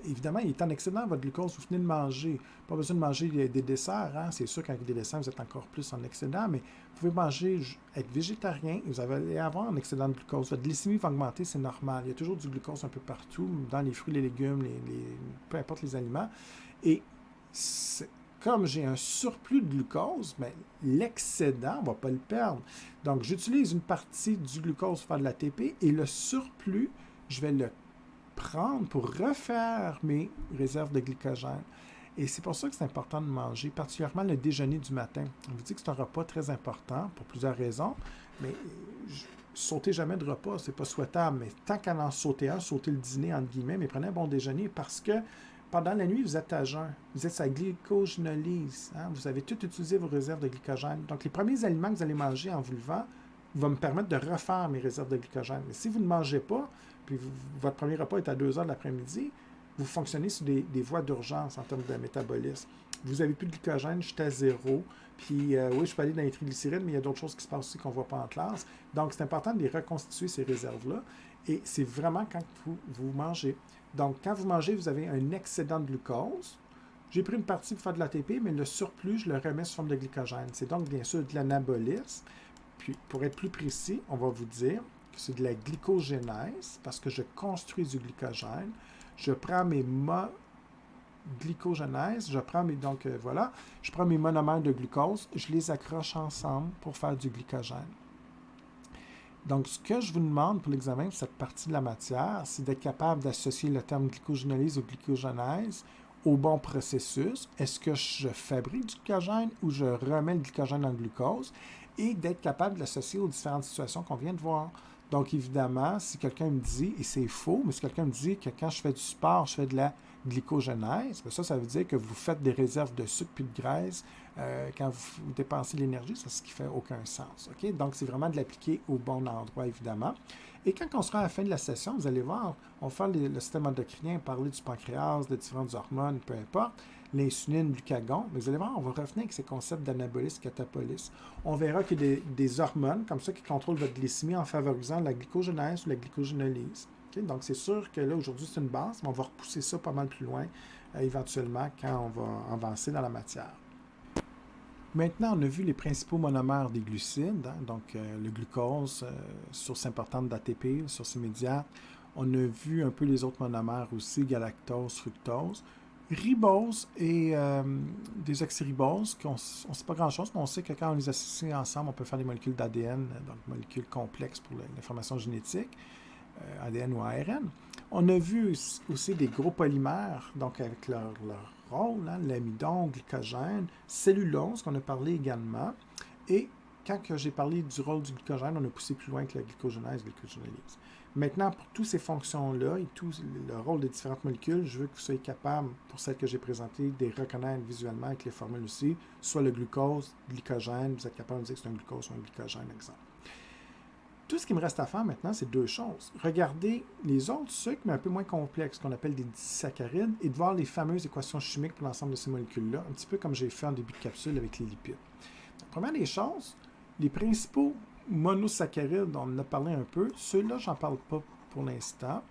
évidemment, il est en excédent, votre glucose, vous venez de manger. Pas besoin de manger des desserts, hein? C'est sûr qu'avec des desserts, vous êtes encore plus en excédent, mais vous pouvez manger, être végétarien, et vous allez avoir un excédent de glucose. Votre glycémie va augmenter, c'est normal. Il y a toujours du glucose un peu partout, dans les fruits, les légumes, peu importe les aliments. Et comme j'ai un surplus de glucose, bien, l'excédent, on ne va pas le perdre. Donc, j'utilise une partie du glucose pour faire de l'ATP, et le surplus, je vais le prendre pour refaire mes réserves de glycogène. Et c'est pour ça que c'est important de manger, particulièrement le déjeuner du matin. On vous dit que c'est un repas très important pour plusieurs raisons, mais sautez jamais de repas, c'est pas souhaitable. Mais tant qu'à en sauter un, sautez le dîner, entre guillemets, mais prenez un bon déjeuner parce que pendant la nuit, vous êtes à jeun. Vous êtes à glycogénolyse. Hein? Vous avez tout utilisé vos réserves de glycogène. Donc, les premiers aliments que vous allez manger en vous levant vont me permettre de refaire mes réserves de glycogène. Mais si vous ne mangez pas, puis votre premier repas est à 2 heures de l'après-midi, vous fonctionnez sur des voies d'urgence en termes de métabolisme. Vous n'avez plus de glycogène, j'étais à zéro. Puis oui, je peux aller dans les triglycérides, mais il y a d'autres choses qui se passent aussi qu'on ne voit pas en classe. Donc, c'est important de les reconstituer, ces réserves-là. Et c'est vraiment quand vous mangez. Donc, quand vous mangez, vous avez un excédent de glucose. J'ai pris une partie pour faire de l'ATP, mais le surplus, je le remets sous forme de glycogène. C'est donc bien sûr de l'anabolisme. Puis, pour être plus précis, on va vous dire que c'est de la glycogénèse, parce que je construis du glycogène. Je prends mes glycogénèse, je prends mes monomères de glucose, je les accroche ensemble pour faire du glycogène. Donc, ce que je vous demande pour l'examen de cette partie de la matière, c'est d'être capable d'associer le terme glycogénolyse ou glycogénèse au bon processus. Est-ce que je fabrique du glycogène ou je remets le glycogène en glucose? Et d'être capable de l'associer aux différentes situations qu'on vient de voir. Donc, évidemment, si quelqu'un me dit, et c'est faux, mais si quelqu'un me dit que quand je fais du sport, je fais de la glycogenèse, ça veut dire que vous faites des réserves de sucre puis de graisse quand vous dépensez l'énergie, c'est ce qui fait aucun sens. OK? Donc, c'est vraiment de l'appliquer au bon endroit, évidemment. Et quand on sera à la fin de la session, vous allez voir, on va faire le système endocrinien, parler du pancréas, de différentes hormones, peu importe, l'insuline, le glucagon. Mais vous allez voir, on va revenir avec ces concepts d'anabolisme, catabolisme. On verra qu'il y a des hormones comme ça qui contrôlent votre glycémie en favorisant la glycogénèse ou la glycogénolyse. Okay? Donc, c'est sûr que là, aujourd'hui, c'est une base, mais on va repousser ça pas mal plus loin, éventuellement, quand on va avancer dans la matière. Maintenant, on a vu les principaux monomères des glucides, donc le glucose, source importante d'ATP, source immédiate. On a vu un peu les autres monomères aussi, galactose, fructose. Ribose et désoxyribose, on ne sait pas grand-chose, mais on sait que quand on les associe ensemble, on peut faire des molécules d'ADN, donc molécules complexes pour l'information génétique, ADN ou ARN. On a vu aussi des gros polymères, donc avec leur rôle, hein, l'amidon, glycogène, cellulose, qu'on a parlé également. Et quand j'ai parlé du rôle du glycogène, on a poussé plus loin que la glycogénèse, glycogénolyse. Maintenant, pour toutes ces fonctions-là et tout le rôle des différentes molécules, je veux que vous soyez capable, pour celles que j'ai présentées, de les reconnaître visuellement avec les formules aussi, soit le glucose, glycogène, vous êtes capable de dire que c'est un glucose ou un glycogène, exemple. Tout ce qui me reste à faire maintenant, c'est deux choses. Regardez les autres sucres, mais un peu moins complexes, qu'on appelle des disaccharides, et de voir les fameuses équations chimiques pour l'ensemble de ces molécules-là, un petit peu comme j'ai fait en début de capsule avec les lipides. La première des choses, les principaux monosaccharides, on en a parlé un peu. Ceux-là, j'en parle pas pour l'instant.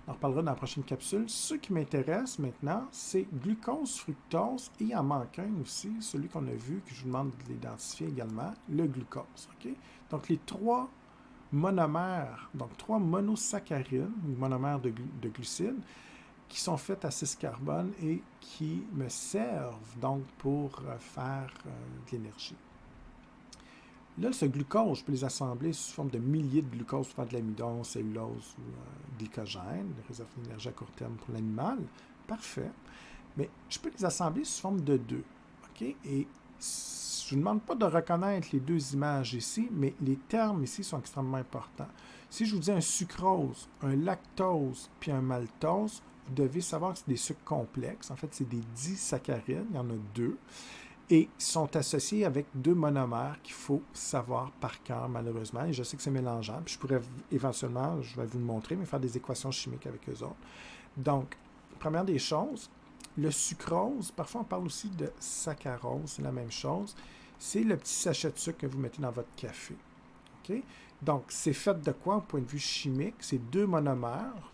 On en reparlera dans la prochaine capsule. Ceux qui m'intéressent maintenant, c'est glucose, fructose, et il en manque un aussi, celui qu'on a vu, que je vous demande de l'identifier également, le glucose. Okay? Donc, les trois monomères, donc trois monosaccharides, ou monomères de glucides, qui sont faits à 6 carbone et qui me servent donc pour faire de l'énergie. Là, ce glucose, je peux les assembler sous forme de milliers de glucose pour faire de l'amidon, cellulose ou glycogène, les réserves d'énergie à court terme pour l'animal. Parfait. Mais je peux les assembler sous forme de 2. Okay? Et je ne demande pas de reconnaître les deux images ici, mais les termes ici sont extrêmement importants. Si je vous dis un sucrose, un lactose, puis un maltose, vous devez savoir que c'est des sucres complexes. En fait, c'est des disaccharides. Il y en a deux. Et sont associés avec deux monomères qu'il faut savoir par cœur, malheureusement. Et je sais que c'est mélangeable. Puis je pourrais éventuellement, je vais vous le montrer, mais faire des équations chimiques avec eux autres. Donc, première des choses, le sucrose, parfois on parle aussi de saccharose, c'est la même chose. C'est le petit sachet de sucre que vous mettez dans votre café. Okay? Donc, c'est fait de quoi au point de vue chimique? C'est deux monomères.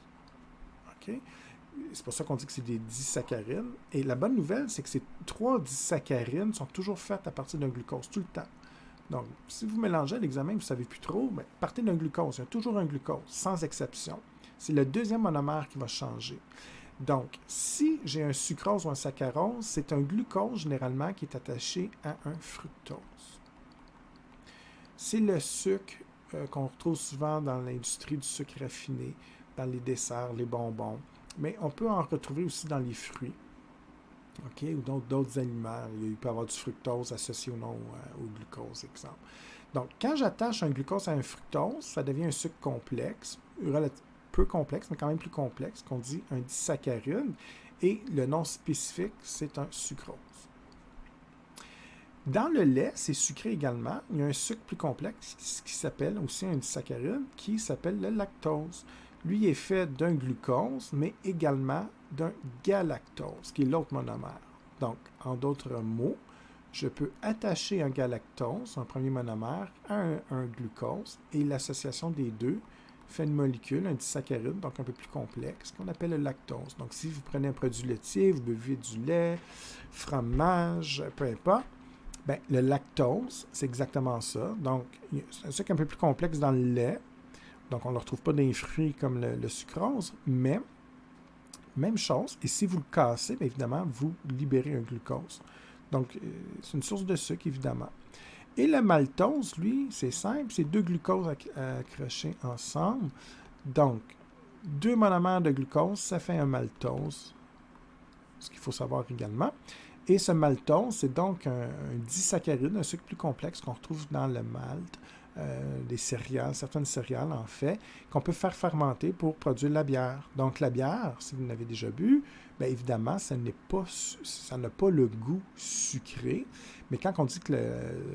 Okay? C'est pour ça qu'on dit que c'est des disaccharides. Et la bonne nouvelle, c'est que ces trois disaccharides sont toujours faits à partir d'un glucose, tout le temps. Donc, si vous mélangez à l'examen, vous ne savez plus trop, mais partez d'un glucose. Il y a toujours un glucose, sans exception. C'est le deuxième monomère qui va changer. Donc, si j'ai un sucrose ou un saccharose, c'est un glucose généralement qui est attaché à un fructose. C'est le sucre qu'on retrouve souvent dans l'industrie du sucre raffiné, dans les desserts, les bonbons. Mais on peut en retrouver aussi dans les fruits, okay, ou d'autres aliments. Il peut y avoir du fructose associé ou non au glucose, exemple. Donc, quand j'attache un glucose à un fructose, ça devient un sucre complexe, peu complexe, mais quand même plus complexe, qu'on dit un disaccharide, et le nom spécifique, c'est un sucrose. Dans le lait, c'est sucré également. Il y a un sucre plus complexe qui s'appelle aussi un disaccharide, qui s'appelle le lactose. Lui est fait d'un glucose, mais également d'un galactose, qui est l'autre monomère. Donc, en d'autres mots, je peux attacher un galactose, un premier monomère, à un glucose, et l'association des deux fait une molécule, un disaccharide, donc un peu plus complexe, qu'on appelle le lactose. Donc, si vous prenez un produit laitier, vous buvez du lait, fromage, peu importe, bien, le lactose, c'est exactement ça. Donc, c'est un sucre un peu plus complexe dans le lait. Donc, on ne le retrouve pas dans les fruits comme le sucrose, mais même chose. Et si vous le cassez, bien évidemment, vous libérez un glucose. Donc, c'est une source de sucre, évidemment. Et le maltose, lui, c'est simple, c'est deux glucoses accrochés ensemble. Donc, deux monomères de glucose, ça fait un maltose, ce qu'il faut savoir également. Et ce maltose, c'est donc un disaccharide, un sucre plus complexe qu'on retrouve dans le malt, des céréales, certaines céréales en fait, qu'on peut faire fermenter pour produire la bière. Donc la bière, si vous en avez déjà bu, bien évidemment, ça n'a pas le goût sucré. Mais quand on dit que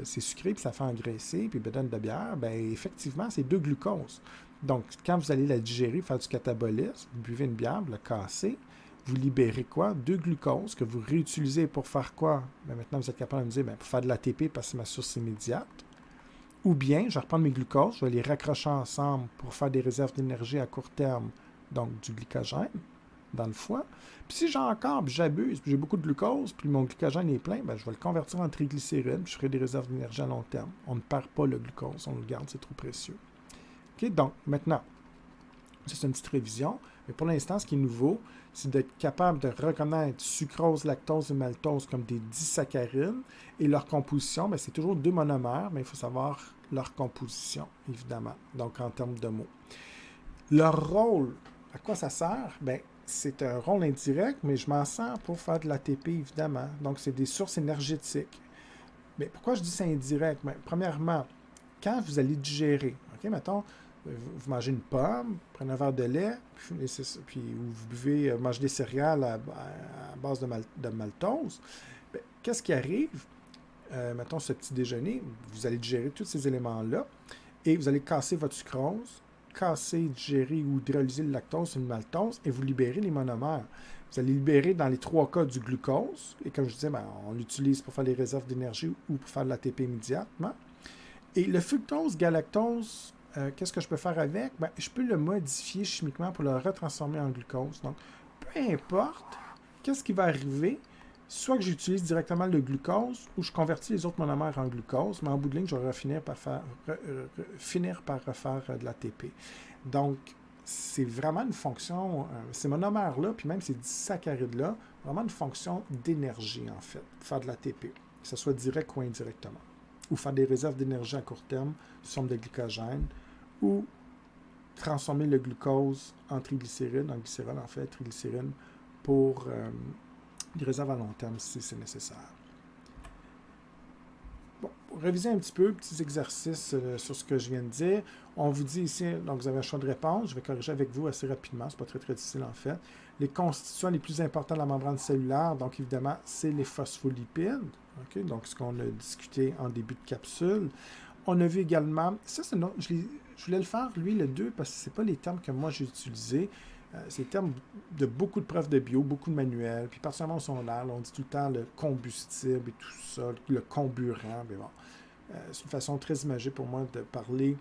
c'est sucré puis ça fait engraisser puis bedonne de bière, bien effectivement, c'est 2 glucoses. Donc, quand vous allez la digérer, faire du catabolisme, vous buvez une bière, vous la cassez, vous libérez quoi? 2 glucoses que vous réutilisez pour faire quoi? Bien, maintenant, vous êtes capable de me dire, bien, pour faire de l'ATP parce que c'est ma source immédiate. Ou bien, je vais reprendre mes glucoses, je vais les raccrocher ensemble pour faire des réserves d'énergie à court terme, donc du glycogène dans le foie. Puis si j'ai encore, puis j'abuse, puis j'ai beaucoup de glucose, puis mon glycogène est plein, bien, je vais le convertir en triglycérides, puis je ferai des réserves d'énergie à long terme. On ne perd pas le glucose, on le garde, c'est trop précieux. OK, donc, maintenant, ça c'est une petite révision, mais pour l'instant, ce qui est nouveau, c'est d'être capable de reconnaître sucrose, lactose et maltose comme des disaccharides, et leur composition, bien, c'est toujours 2 monomères, mais il faut savoir leur composition, évidemment, donc en termes de mots. Leur rôle, à quoi ça sert? Bien, c'est un rôle indirect, mais je m'en sers pour faire de l'ATP, évidemment. Donc, c'est des sources énergétiques. Mais pourquoi je dis c'est indirect? Bien, premièrement, quand vous allez digérer, OK, mettons, vous mangez une pomme, prenez un verre de lait, puis vous buvez, mangez des céréales à base de maltose, bien, qu'est-ce qui arrive? Mettons ce petit déjeuner, vous allez digérer tous ces éléments-là et vous allez casser votre sucrose, casser, digérer ou hydrolyser le lactose et le maltose et vous libérez les monomères. Vous allez libérer dans les 3 cas du glucose et comme je disais, ben, on l'utilise pour faire des réserves d'énergie ou pour faire de l'ATP immédiatement. Et le fructose, galactose, qu'est-ce que je peux faire avec? Ben, je peux le modifier chimiquement pour le retransformer en glucose. Donc, peu importe, qu'est-ce qui va arriver? Soit que j'utilise directement le glucose ou je convertis les autres monomères en glucose, mais en bout de ligne, je vais finir par refaire de l'ATP. Donc, c'est vraiment une fonction, ces monomères-là, puis même ces disaccharides-là, vraiment une fonction d'énergie, en fait, faire de l'ATP, que ce soit direct ou indirectement. Ou faire des réserves d'énergie à court terme, sous forme de glycogène, ou transformer le glucose en triglycérides, en glycérol, en fait, triglycérides, pour des réserves à long terme si c'est nécessaire. Bon, pour réviser un petit peu, petits exercices sur ce que je viens de dire. On vous dit ici, donc vous avez un choix de réponse. Je vais corriger avec vous assez rapidement, c'est pas très très difficile en fait. Les constituants les plus importants de la membrane cellulaire, donc évidemment, c'est les phospholipides. Okay? Donc ce qu'on a discuté en début de capsule. On a vu également, ça c'est je voulais le faire, lui, le 2, parce que ce n'est pas les termes que moi j'ai utilisés. C'est les termes de beaucoup de preuves de bio, beaucoup de manuels, puis particulièrement au secondaire, on dit tout le temps le combustible et tout ça, le comburant, mais bon. C'est une façon très imagée pour moi de parler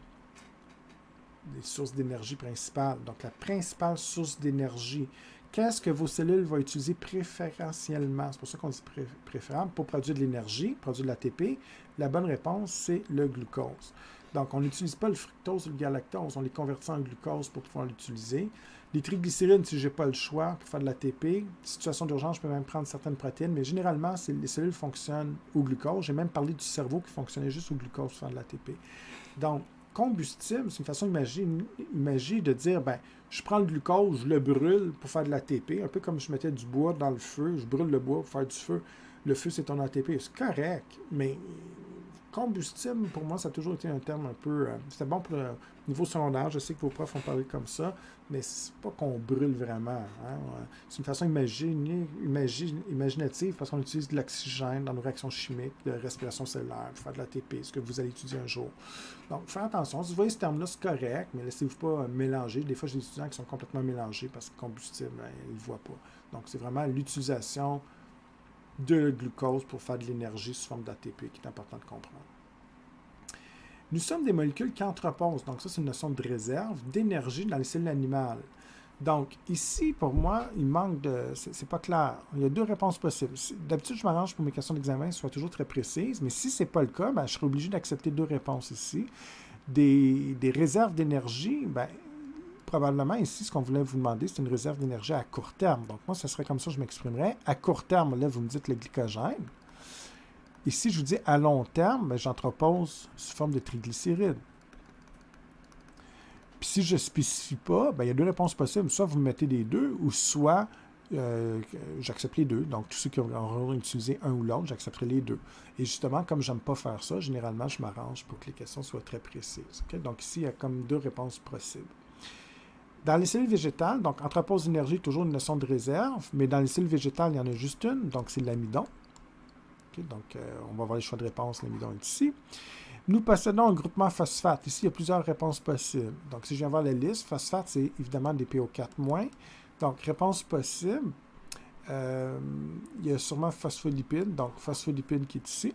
des sources d'énergie principales. Donc, la principale source d'énergie, qu'est-ce que vos cellules vont utiliser préférentiellement? C'est pour ça qu'on dit préférable pour produire de l'énergie, produire de l'ATP. La bonne réponse, c'est le glucose. Donc, on n'utilise pas le fructose ou le galactose, on les convertit en glucose pour pouvoir l'utiliser. Les triglycérides, si je n'ai pas le choix pour faire de l'ATP, situation d'urgence, je peux même prendre certaines protéines, mais généralement, les cellules fonctionnent au glucose. J'ai même parlé du cerveau qui fonctionnait juste au glucose pour faire de l'ATP. Donc, combustible, c'est une façon imagée de dire, ben, je prends le glucose, je le brûle pour faire de l'ATP, un peu comme je mettais du bois dans le feu, je brûle le bois pour faire du feu. Le feu, c'est ton ATP. C'est correct, mais combustible, pour moi, ça a toujours été un terme un peu... c'était bon pour le niveau secondaire. Je sais que vos profs ont parlé comme ça, mais c'est pas qu'on brûle vraiment. Hein? C'est une façon imaginative parce qu'on utilise de l'oxygène dans nos réactions chimiques, de respiration cellulaire, pour faire de l'ATP, ce que vous allez étudier un jour. Donc, faire attention. Si vous voyez ce terme-là, c'est correct, mais laissez-vous pas mélanger. Des fois, j'ai des étudiants qui sont complètement mélangés parce que combustible, ils ne le voient pas. Donc, c'est vraiment l'utilisation de glucose pour faire de l'énergie sous forme d'ATP qui est important de comprendre. Nous sommes des molécules qui entreposent, donc ça c'est une notion de réserve, d'énergie dans les cellules animales. Donc ici, pour moi, il manque de... c'est pas clair. Il y a 2 réponses possibles. D'habitude, je m'arrange pour mes questions d'examen soient toujours très précises, mais si ce n'est pas le cas, ben, je serai obligé d'accepter 2 réponses ici. Des réserves d'énergie, ben, probablement ici, ce qu'on voulait vous demander, c'est une réserve d'énergie à court terme. Donc moi, ça serait comme ça que je m'exprimerais. À court terme, là, vous me dites le glycogène. Ici, je vous dis à long terme, ben, j'entrepose sous forme de triglycérides. Puis si je ne spécifie pas, ben, il y a 2 réponses possibles. Soit vous me mettez les 2, ou soit j'accepte les 2. Donc, tous ceux qui auront utilisé un ou l'autre, j'accepterai les 2. Et justement, comme je n'aime pas faire ça, généralement, je m'arrange pour que les questions soient très précises. Okay? Donc ici, il y a comme 2 réponses possibles. Dans les cellules végétales, donc entrepôt d'énergie, toujours une notion de réserve, mais dans les cellules végétales, il y en a juste une, donc c'est l'amidon. Okay, donc, on va voir les choix de réponse, l'amidon est ici. Nous possédons un groupement phosphate. Ici, il y a plusieurs réponses possibles. Donc, si je viens voir la liste, phosphate, c'est évidemment des PO4-. Donc, réponse possible, il y a sûrement phospholipide, donc phospholipide qui est ici.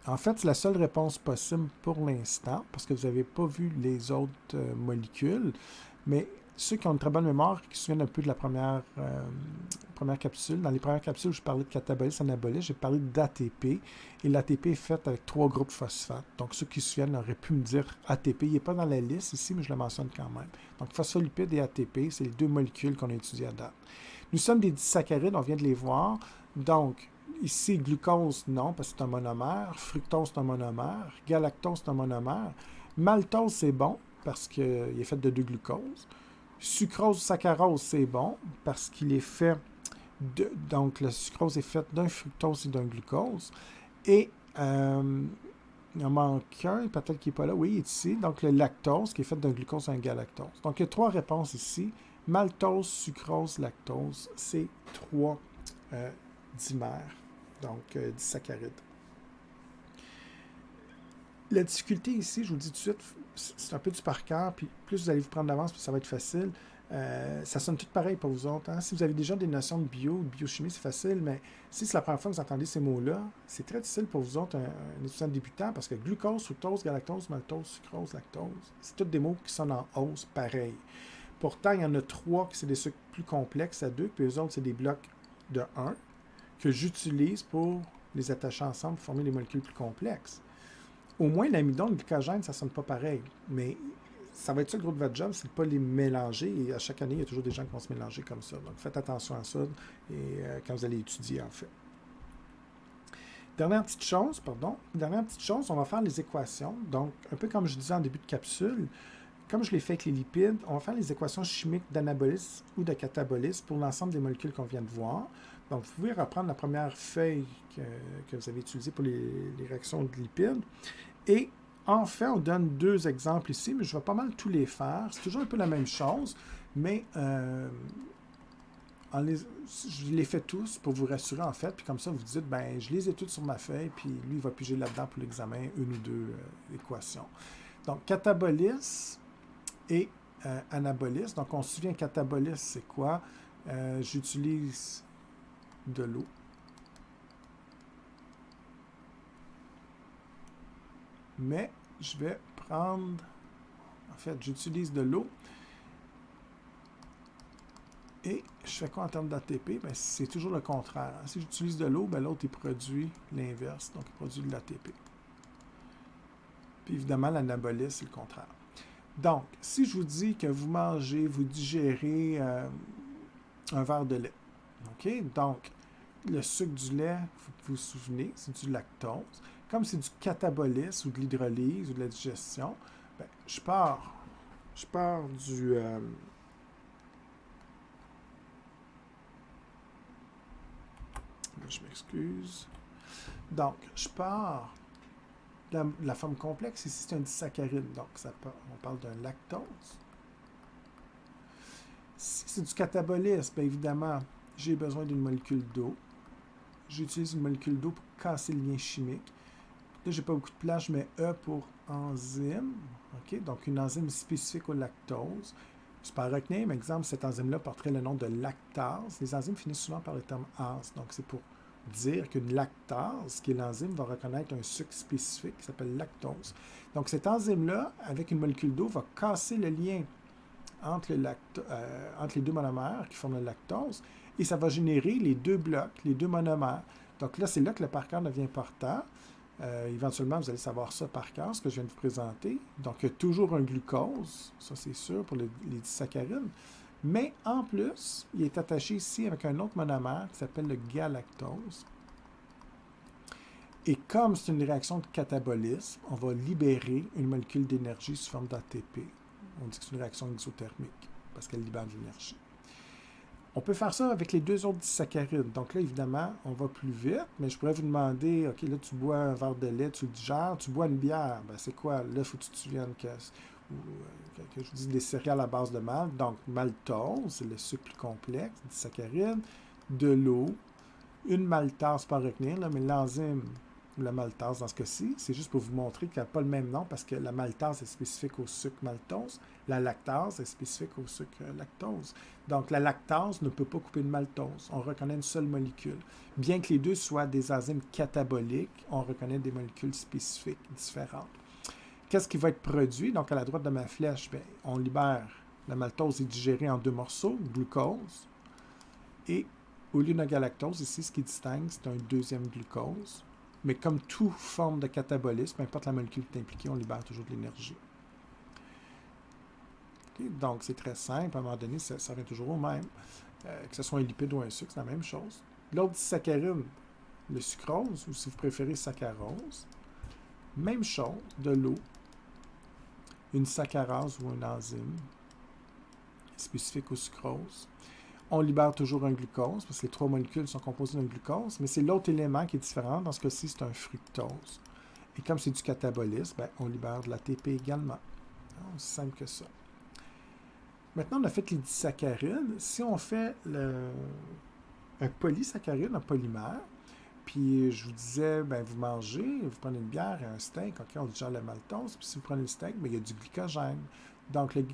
En fait, c'est la seule réponse possible pour l'instant, parce que vous n'avez pas vu les autres molécules, mais ceux qui ont une très bonne mémoire, qui se souviennent un peu de la première capsule, dans les premières capsules, je parlais de catabolisme, anabolisme, j'ai parlé d'ATP, et l'ATP est fait avec 3 groupes phosphate. Donc, ceux qui se souviennent auraient pu me dire ATP. Il n'est pas dans la liste ici, mais je le mentionne quand même. Donc, phospholipides et ATP, c'est les 2 molécules qu'on a étudiées à date. Nous sommes des disaccharides, on vient de les voir. Donc, ici, glucose, non, parce que c'est un monomère. Fructose, c'est un monomère. Galactose, c'est un monomère. Maltose, c'est bon, parce qu'il est fait de 2 glucoses. Sucrose, saccharose, c'est bon, parce qu'il est fait de... Donc, le sucrose est fait d'un fructose et d'un glucose. Et il en manque un, peut-être qu'il n'est pas là. Oui, il est ici. Donc, le lactose, qui est fait d'un glucose et d'un galactose. Donc, il y a 3 réponses ici. Maltose, sucrose, lactose, c'est 3 dimères, donc disaccharides. La difficulté ici, je vous le dis tout de suite, c'est un peu du par cœur, puis plus vous allez vous prendre d'avance, plus ça va être facile. Ça sonne tout pareil pour vous autres. Hein? Si vous avez déjà des notions de bio, de biochimie, c'est facile, mais si c'est la première fois que vous entendez ces mots-là, c'est très difficile pour vous autres, un étudiant débutant, parce que glucose, fructose, galactose, maltose, sucrose, lactose, c'est tous des mots qui sonnent en hausse pareil. Pourtant, il y en a 3 qui sont des sucres plus complexes à 2, puis les autres, c'est des blocs de 1 que j'utilise pour les attacher ensemble pour former des molécules plus complexes. Au moins, l'amidon, le glycogène, ça ne sonne pas pareil. Mais ça va être ça le gros de votre job, c'est de ne pas les mélanger. Et à chaque année, il y a toujours des gens qui vont se mélanger comme ça. Donc, faites attention à ça et, quand vous allez étudier, en fait. Dernière petite chose, on va faire les équations. Donc, un peu comme je disais en début de capsule, comme je l'ai fait avec les lipides, on va faire les équations chimiques d'anabolisme ou de catabolisme pour l'ensemble des molécules qu'on vient de voir. Donc, vous pouvez reprendre la première feuille que vous avez utilisée pour les réactions de lipides. Et en fait, on donne 2 exemples ici, mais je vais pas mal tous les faire. C'est toujours un peu la même chose, mais je les fais tous pour vous rassurer, en fait. Puis comme ça, vous dites, ben, je les ai toutes sur ma feuille, puis lui, il va piger là-dedans pour l'examen, 1 ou 2 équations. Donc, catabolisme et anabolisme. Donc, on se souvient, catabolisme, c'est quoi? J'utilise de l'eau. Mais je vais prendre... En fait, j'utilise de l'eau. Et je fais quoi en termes d'ATP? Ben, c'est toujours le contraire. Si j'utilise de l'eau, ben, l'autre, il produit l'inverse. Donc, il produit de l'ATP. Puis, évidemment, l'anabolisme, c'est le contraire. Donc, si je vous dis que vous mangez, vous digérez un verre de lait, OK? Donc, le sucre du lait, vous vous souvenez, c'est du lactose. Comme c'est du catabolisme ou de l'hydrolyse ou de la digestion, ben, je pars du... je m'excuse. Donc, je pars de la forme complexe. Ici, c'est un disaccharide. Donc, on parle d'un lactose. Si c'est du catabolisme, bien évidemment, j'ai besoin d'une molécule d'eau. J'utilise une molécule d'eau pour casser le lien chimique. Là, j'ai pas beaucoup de place, je mets E pour enzyme. OK? Donc, une enzyme spécifique au lactose. C'est par acronyme, exemple, cette enzyme-là porterait le nom de lactase. Les enzymes finissent souvent par le terme ase. Donc, c'est pour dire qu'une lactase, qui est l'enzyme, va reconnaître un sucre spécifique qui s'appelle lactose. Donc, cette enzyme-là, avec une molécule d'eau, va casser le lien entre les 2 monomères qui forment le lactose et ça va générer les 2 blocs, les 2 monomères. Donc là, c'est là que le par cœur devient important. Éventuellement, vous allez savoir ça par cœur, ce que je viens de vous présenter. Donc, il y a toujours un glucose, ça c'est sûr, pour les disaccharides. Mais en plus, il est attaché ici avec un autre monomère qui s'appelle le galactose. Et comme c'est une réaction de catabolisme, on va libérer une molécule d'énergie sous forme d'ATP. On dit que c'est une réaction exothermique parce qu'elle libère de l'énergie. On peut faire ça avec les deux autres disaccharides. Donc là, évidemment, on va plus vite, mais je pourrais vous demander, OK, là, tu bois un verre de lait, tu le digères, tu bois une bière. Ben, c'est quoi? Là, il faut que tu te souviennes que je vous dis des céréales à base de malt. Donc, maltose, c'est le sucre plus complexe, disaccharide, de l'eau, une maltase pas à retenir, là, mais l'enzyme, la maltase dans ce cas-ci, c'est juste pour vous montrer qu'elle n'a pas le même nom parce que la maltase est spécifique au sucre maltose, la lactase est spécifique au sucre lactose. Donc, la lactase ne peut pas couper de maltose. On reconnaît une seule molécule. Bien que les deux soient des enzymes cataboliques, on reconnaît des molécules spécifiques différentes. Qu'est-ce qui va être produit? Donc, à la droite de ma flèche, bien, on libère la maltose est digérée en deux morceaux, glucose, et au lieu d'un galactose, ici, ce qui distingue, c'est un deuxième glucose. Mais comme toute forme de catabolisme, peu importe la molécule qui est impliquée, on libère toujours de l'énergie. Okay? Donc, c'est très simple. À un moment donné, ça revient toujours au même. Que ce soit un lipide ou un sucre, c'est la même chose. L'autre disaccharide, le sucrose, ou si vous préférez saccharose, même chose, de l'eau, une saccharase ou une enzyme spécifique au sucrose. On libère toujours un glucose, parce que les trois molécules sont composées d'un glucose, mais c'est l'autre élément qui est différent. Dans ce cas-ci, c'est un fructose. Et comme c'est du catabolisme, ben, on libère de l'ATP également. Aussi simple que ça. Maintenant, on a fait les disaccharides. Si on fait un polysaccharide, un polymère, puis je vous disais, ben, vous mangez, vous prenez une bière et un steak, OK, on digère la maltose, puis si vous prenez le steak, ben, il y a du glycogène. Donc, le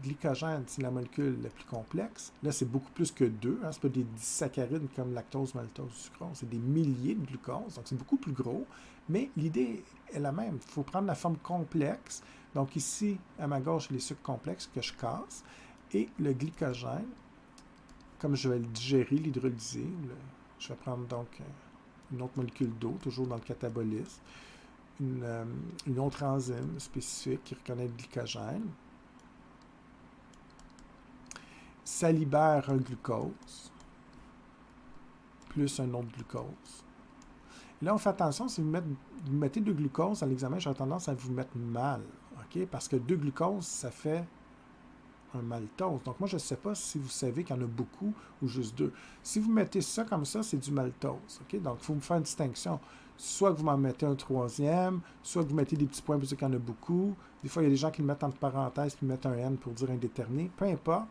glycogène, c'est la molécule la plus complexe. Là, c'est beaucoup plus que deux. Hein? Ce n'est pas des disaccharides comme lactose, maltose, sucrose. C'est des milliers de glucose. Donc, c'est beaucoup plus gros. Mais l'idée est la même. Il faut prendre la forme complexe. Donc, ici, à ma gauche, les sucres complexes que je casse. Et le glycogène, comme je vais le digérer, l'hydrolyser, je vais prendre donc une autre molécule d'eau, toujours dans le catabolisme. Une autre enzyme spécifique qui reconnaît le glycogène. Ça libère un glucose, plus un autre glucose. Et là, on fait attention, si vous mettez deux glucoses à l'examen, j'aurais tendance à vous mettre mal, OK? Parce que deux glucoses, ça fait un maltose. Donc, moi, je ne sais pas si vous savez qu'il y en a beaucoup ou juste deux. Si vous mettez ça comme ça, c'est du maltose, OK? Donc, il faut vous faire une distinction. Soit que vous m'en mettez un troisième, soit que vous mettez des petits points pour dire qu'il y en a beaucoup. Des fois, il y a des gens qui le mettent entre parenthèses puis mettent un N pour dire indéterminé. Peu importe.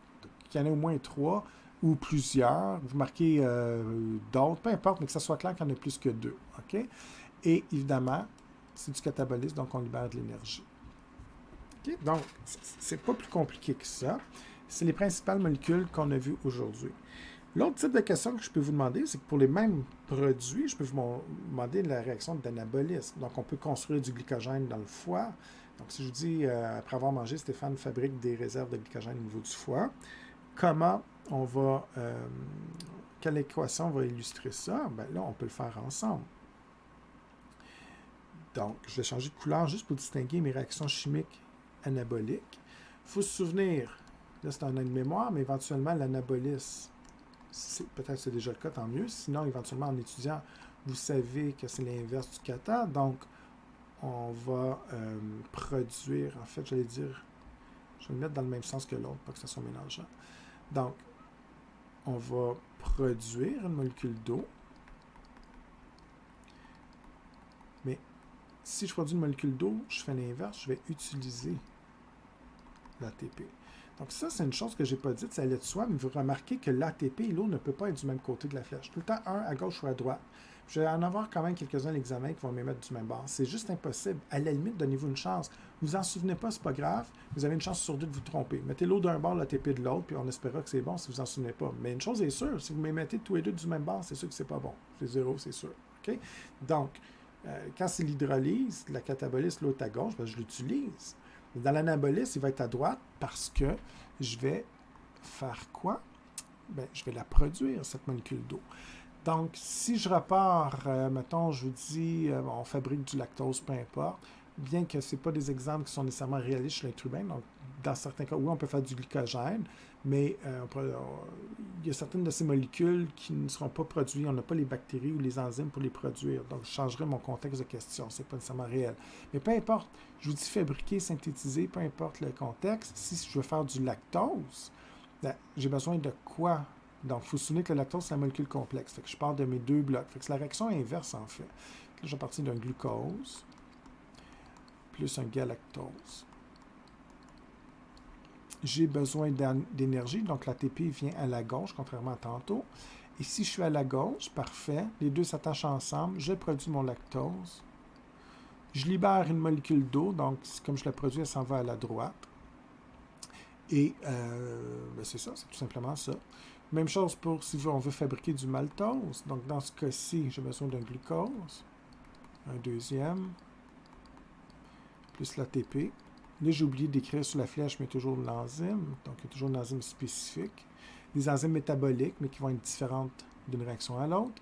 Qu'il y en ait au moins trois ou plusieurs, vous marquez d'autres, peu importe, mais que ça soit clair qu'il y en a plus que deux. OK? Et évidemment, c'est du catabolisme, donc on libère de l'énergie. Okay? Donc, c'est pas plus compliqué que ça. C'est les principales molécules qu'on a vues aujourd'hui. L'autre type de question que je peux vous demander, c'est que pour les mêmes produits, je peux vous demander la réaction d'anabolisme. Donc, on peut construire du glycogène dans le foie. Donc, si je vous dis, après avoir mangé, Stéphane fabrique des réserves de glycogène au niveau du foie, comment on va, quelle équation va illustrer ça? Bien là, on peut le faire ensemble. Donc, je vais changer de couleur juste pour distinguer mes réactions chimiques anaboliques. Il faut se souvenir, là c'est un aide-mémoire, mais éventuellement l'anabolisme, peut-être c'est déjà le cas, tant mieux. Sinon, éventuellement, en étudiant, vous savez que c'est l'inverse du kata. Donc, on va produire, en fait, j'allais dire, je vais le mettre dans le même sens que l'autre, pas que ça soit mélangeant. Donc, on va produire une molécule d'eau. Mais si je produis une molécule d'eau, je fais l'inverse, je vais utiliser l'ATP. Donc ça, c'est une chose que je n'ai pas dite, ça allait de soi, mais vous remarquez que l'ATP et l'eau ne peuvent pas être du même côté de la flèche. Tout le temps, un à gauche ou à droite. Je vais en avoir quand même quelques-uns à l'examen qui vont me mettre du même bord. C'est juste impossible. À la limite, donnez-vous une chance. Vous en souvenez pas, c'est pas grave. Vous avez une chance sur deux de vous tromper. Mettez l'eau d'un bord, l'ATP de l'autre, puis on espérera que c'est bon si vous en souvenez pas. Mais une chose est sûre, si vous me mettez tous les deux du même bord, c'est sûr que c'est pas bon. C'est zéro, c'est sûr. OK? Donc, quand c'est l'hydrolyse, la catabolisme, l'eau est à gauche, ben, je l'utilise. Dans l'anabolisme, il va être à droite parce que je vais faire quoi? Bien, je vais la produire, cette molécule d'eau. Donc, si je repars, mettons, je vous dis, on fabrique du lactose, peu importe, bien que ce n'est pas des exemples qui sont nécessairement réalistes chez l'être humain, donc dans certains cas, oui, on peut faire du glycogène, mais il y a certaines de ces molécules qui ne seront pas produites, on n'a pas les bactéries ou les enzymes pour les produire, donc je changerai mon contexte de question, ce n'est pas nécessairement réel. Mais peu importe, je vous dis fabriquer, synthétiser, peu importe le contexte, si je veux faire du lactose, ben, j'ai besoin de quoi Donc, il faut se souvenir que le lactose, c'est la molécule complexe. Fait que je pars de mes deux blocs. Fait que c'est la réaction inverse, en fait. Là, je vais partir d'un glucose plus un galactose. J'ai besoin d'énergie, donc l'ATP vient à la gauche, contrairement à tantôt. Et si je suis à la gauche, parfait, les deux s'attachent ensemble, je produis mon lactose. Je libère une molécule d'eau, donc comme je la produis, elle s'en va à la droite. Et ben c'est ça, c'est tout simplement ça. Même chose pour si on veut fabriquer du maltose. Donc dans ce cas-ci, j'ai besoin d'un glucose, un deuxième, plus l'ATP. Là, j'ai oublié d'écrire sur la flèche, mais toujours l'enzyme. Donc, il y a toujours une enzyme spécifique. Des enzymes métaboliques, mais qui vont être différentes d'une réaction à l'autre.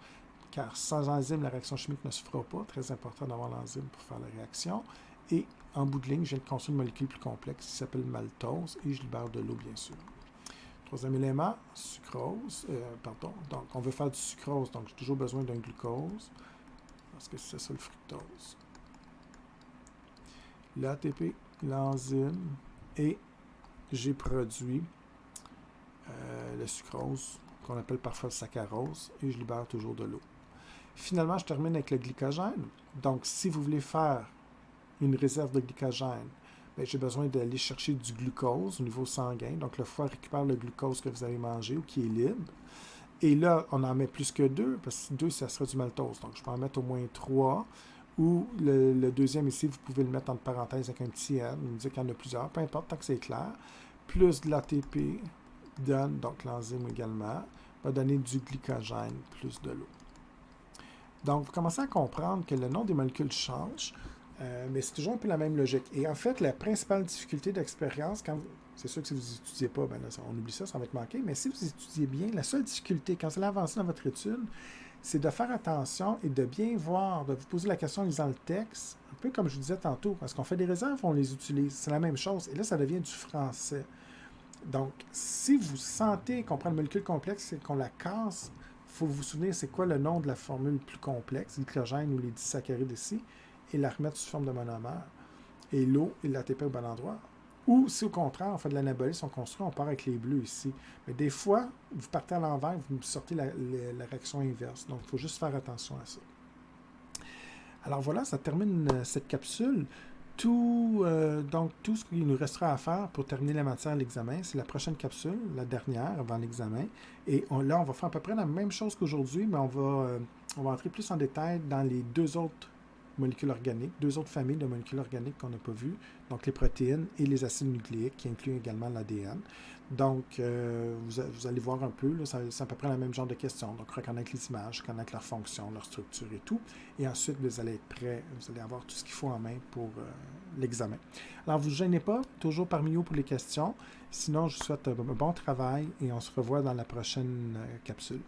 Car sans enzyme, la réaction chimique ne se fera pas. Très important d'avoir l'enzyme pour faire la réaction. Et en bout de ligne, je viens de construire une molécule plus complexe qui s'appelle maltose. Et je libère de l'eau, bien sûr. Troisième élément, sucrose. Donc, on veut faire du sucrose. Donc, j'ai toujours besoin d'un glucose. Parce que c'est ça le fructose. L'ATP, l'enzyme, et j'ai produit le sucrose, qu'on appelle parfois le saccharose, et je libère toujours de l'eau. Finalement, je termine avec le glycogène. Donc, si vous voulez faire une réserve de glycogène, bien, j'ai besoin d'aller chercher du glucose au niveau sanguin. Donc, le foie récupère le glucose que vous avez mangé ou qui est libre. Et là, on en met plus que 2, parce que 2, ça sera du maltose. Donc, je peux en mettre au moins 3. Ou le deuxième ici, vous pouvez le mettre entre parenthèses avec un petit N, vous me dites qu'il y en a plusieurs, peu importe, tant que c'est clair. Plus de l'ATP donne, donc l'enzyme également, va donner du glycogène plus de l'eau. Donc, vous commencez à comprendre que le nom des molécules change, mais c'est toujours un peu la même logique. Et en fait, la principale difficulté d'expérience, c'est sûr que si vous n'étudiez pas, ben là, on oublie ça, ça va être manqué, mais si vous étudiez bien, la seule difficulté, quand vous allez avancer dans votre étude, c'est de faire attention et de bien voir, de vous poser la question en lisant le texte, un peu comme je vous disais tantôt, parce qu'on fait des réserves, on les utilise, c'est la même chose, et là, ça devient du français. Donc, si vous sentez qu'on prend une molécule complexe et qu'on la casse, il faut vous souvenir c'est quoi le nom de la formule plus complexe, l'hydrogène ou les disaccharides ici, et la remettre sous forme de monomère, et l'eau et l'ATP au bon endroit. Ou si au contraire, on fait de l'anabolisme, on construit, on part avec les bleus ici. Mais des fois, vous partez à l'envers, vous sortez la réaction inverse. Donc, il faut juste faire attention à ça. Alors voilà, ça termine cette capsule. Donc, tout ce qu'il nous restera à faire pour terminer la matière à l'examen, c'est la prochaine capsule, la dernière avant l'examen. Et là, on va faire à peu près la même chose qu'aujourd'hui, mais on va entrer plus en détail dans les deux autres molécules organiques, deux autres familles de molécules organiques qu'on n'a pas vues, donc les protéines et les acides nucléiques, qui incluent également l'ADN. Donc, vous allez voir un peu, c'est à peu près le même genre de questions. Donc, reconnaître les images, connaître leur fonction, leur structure et tout. Et ensuite, vous allez être prêt, vous allez avoir tout ce qu'il faut en main pour l'examen. Alors, vous ne gênez pas, toujours parmi nous pour les questions. Sinon, je vous souhaite un bon travail et on se revoit dans la prochaine capsule.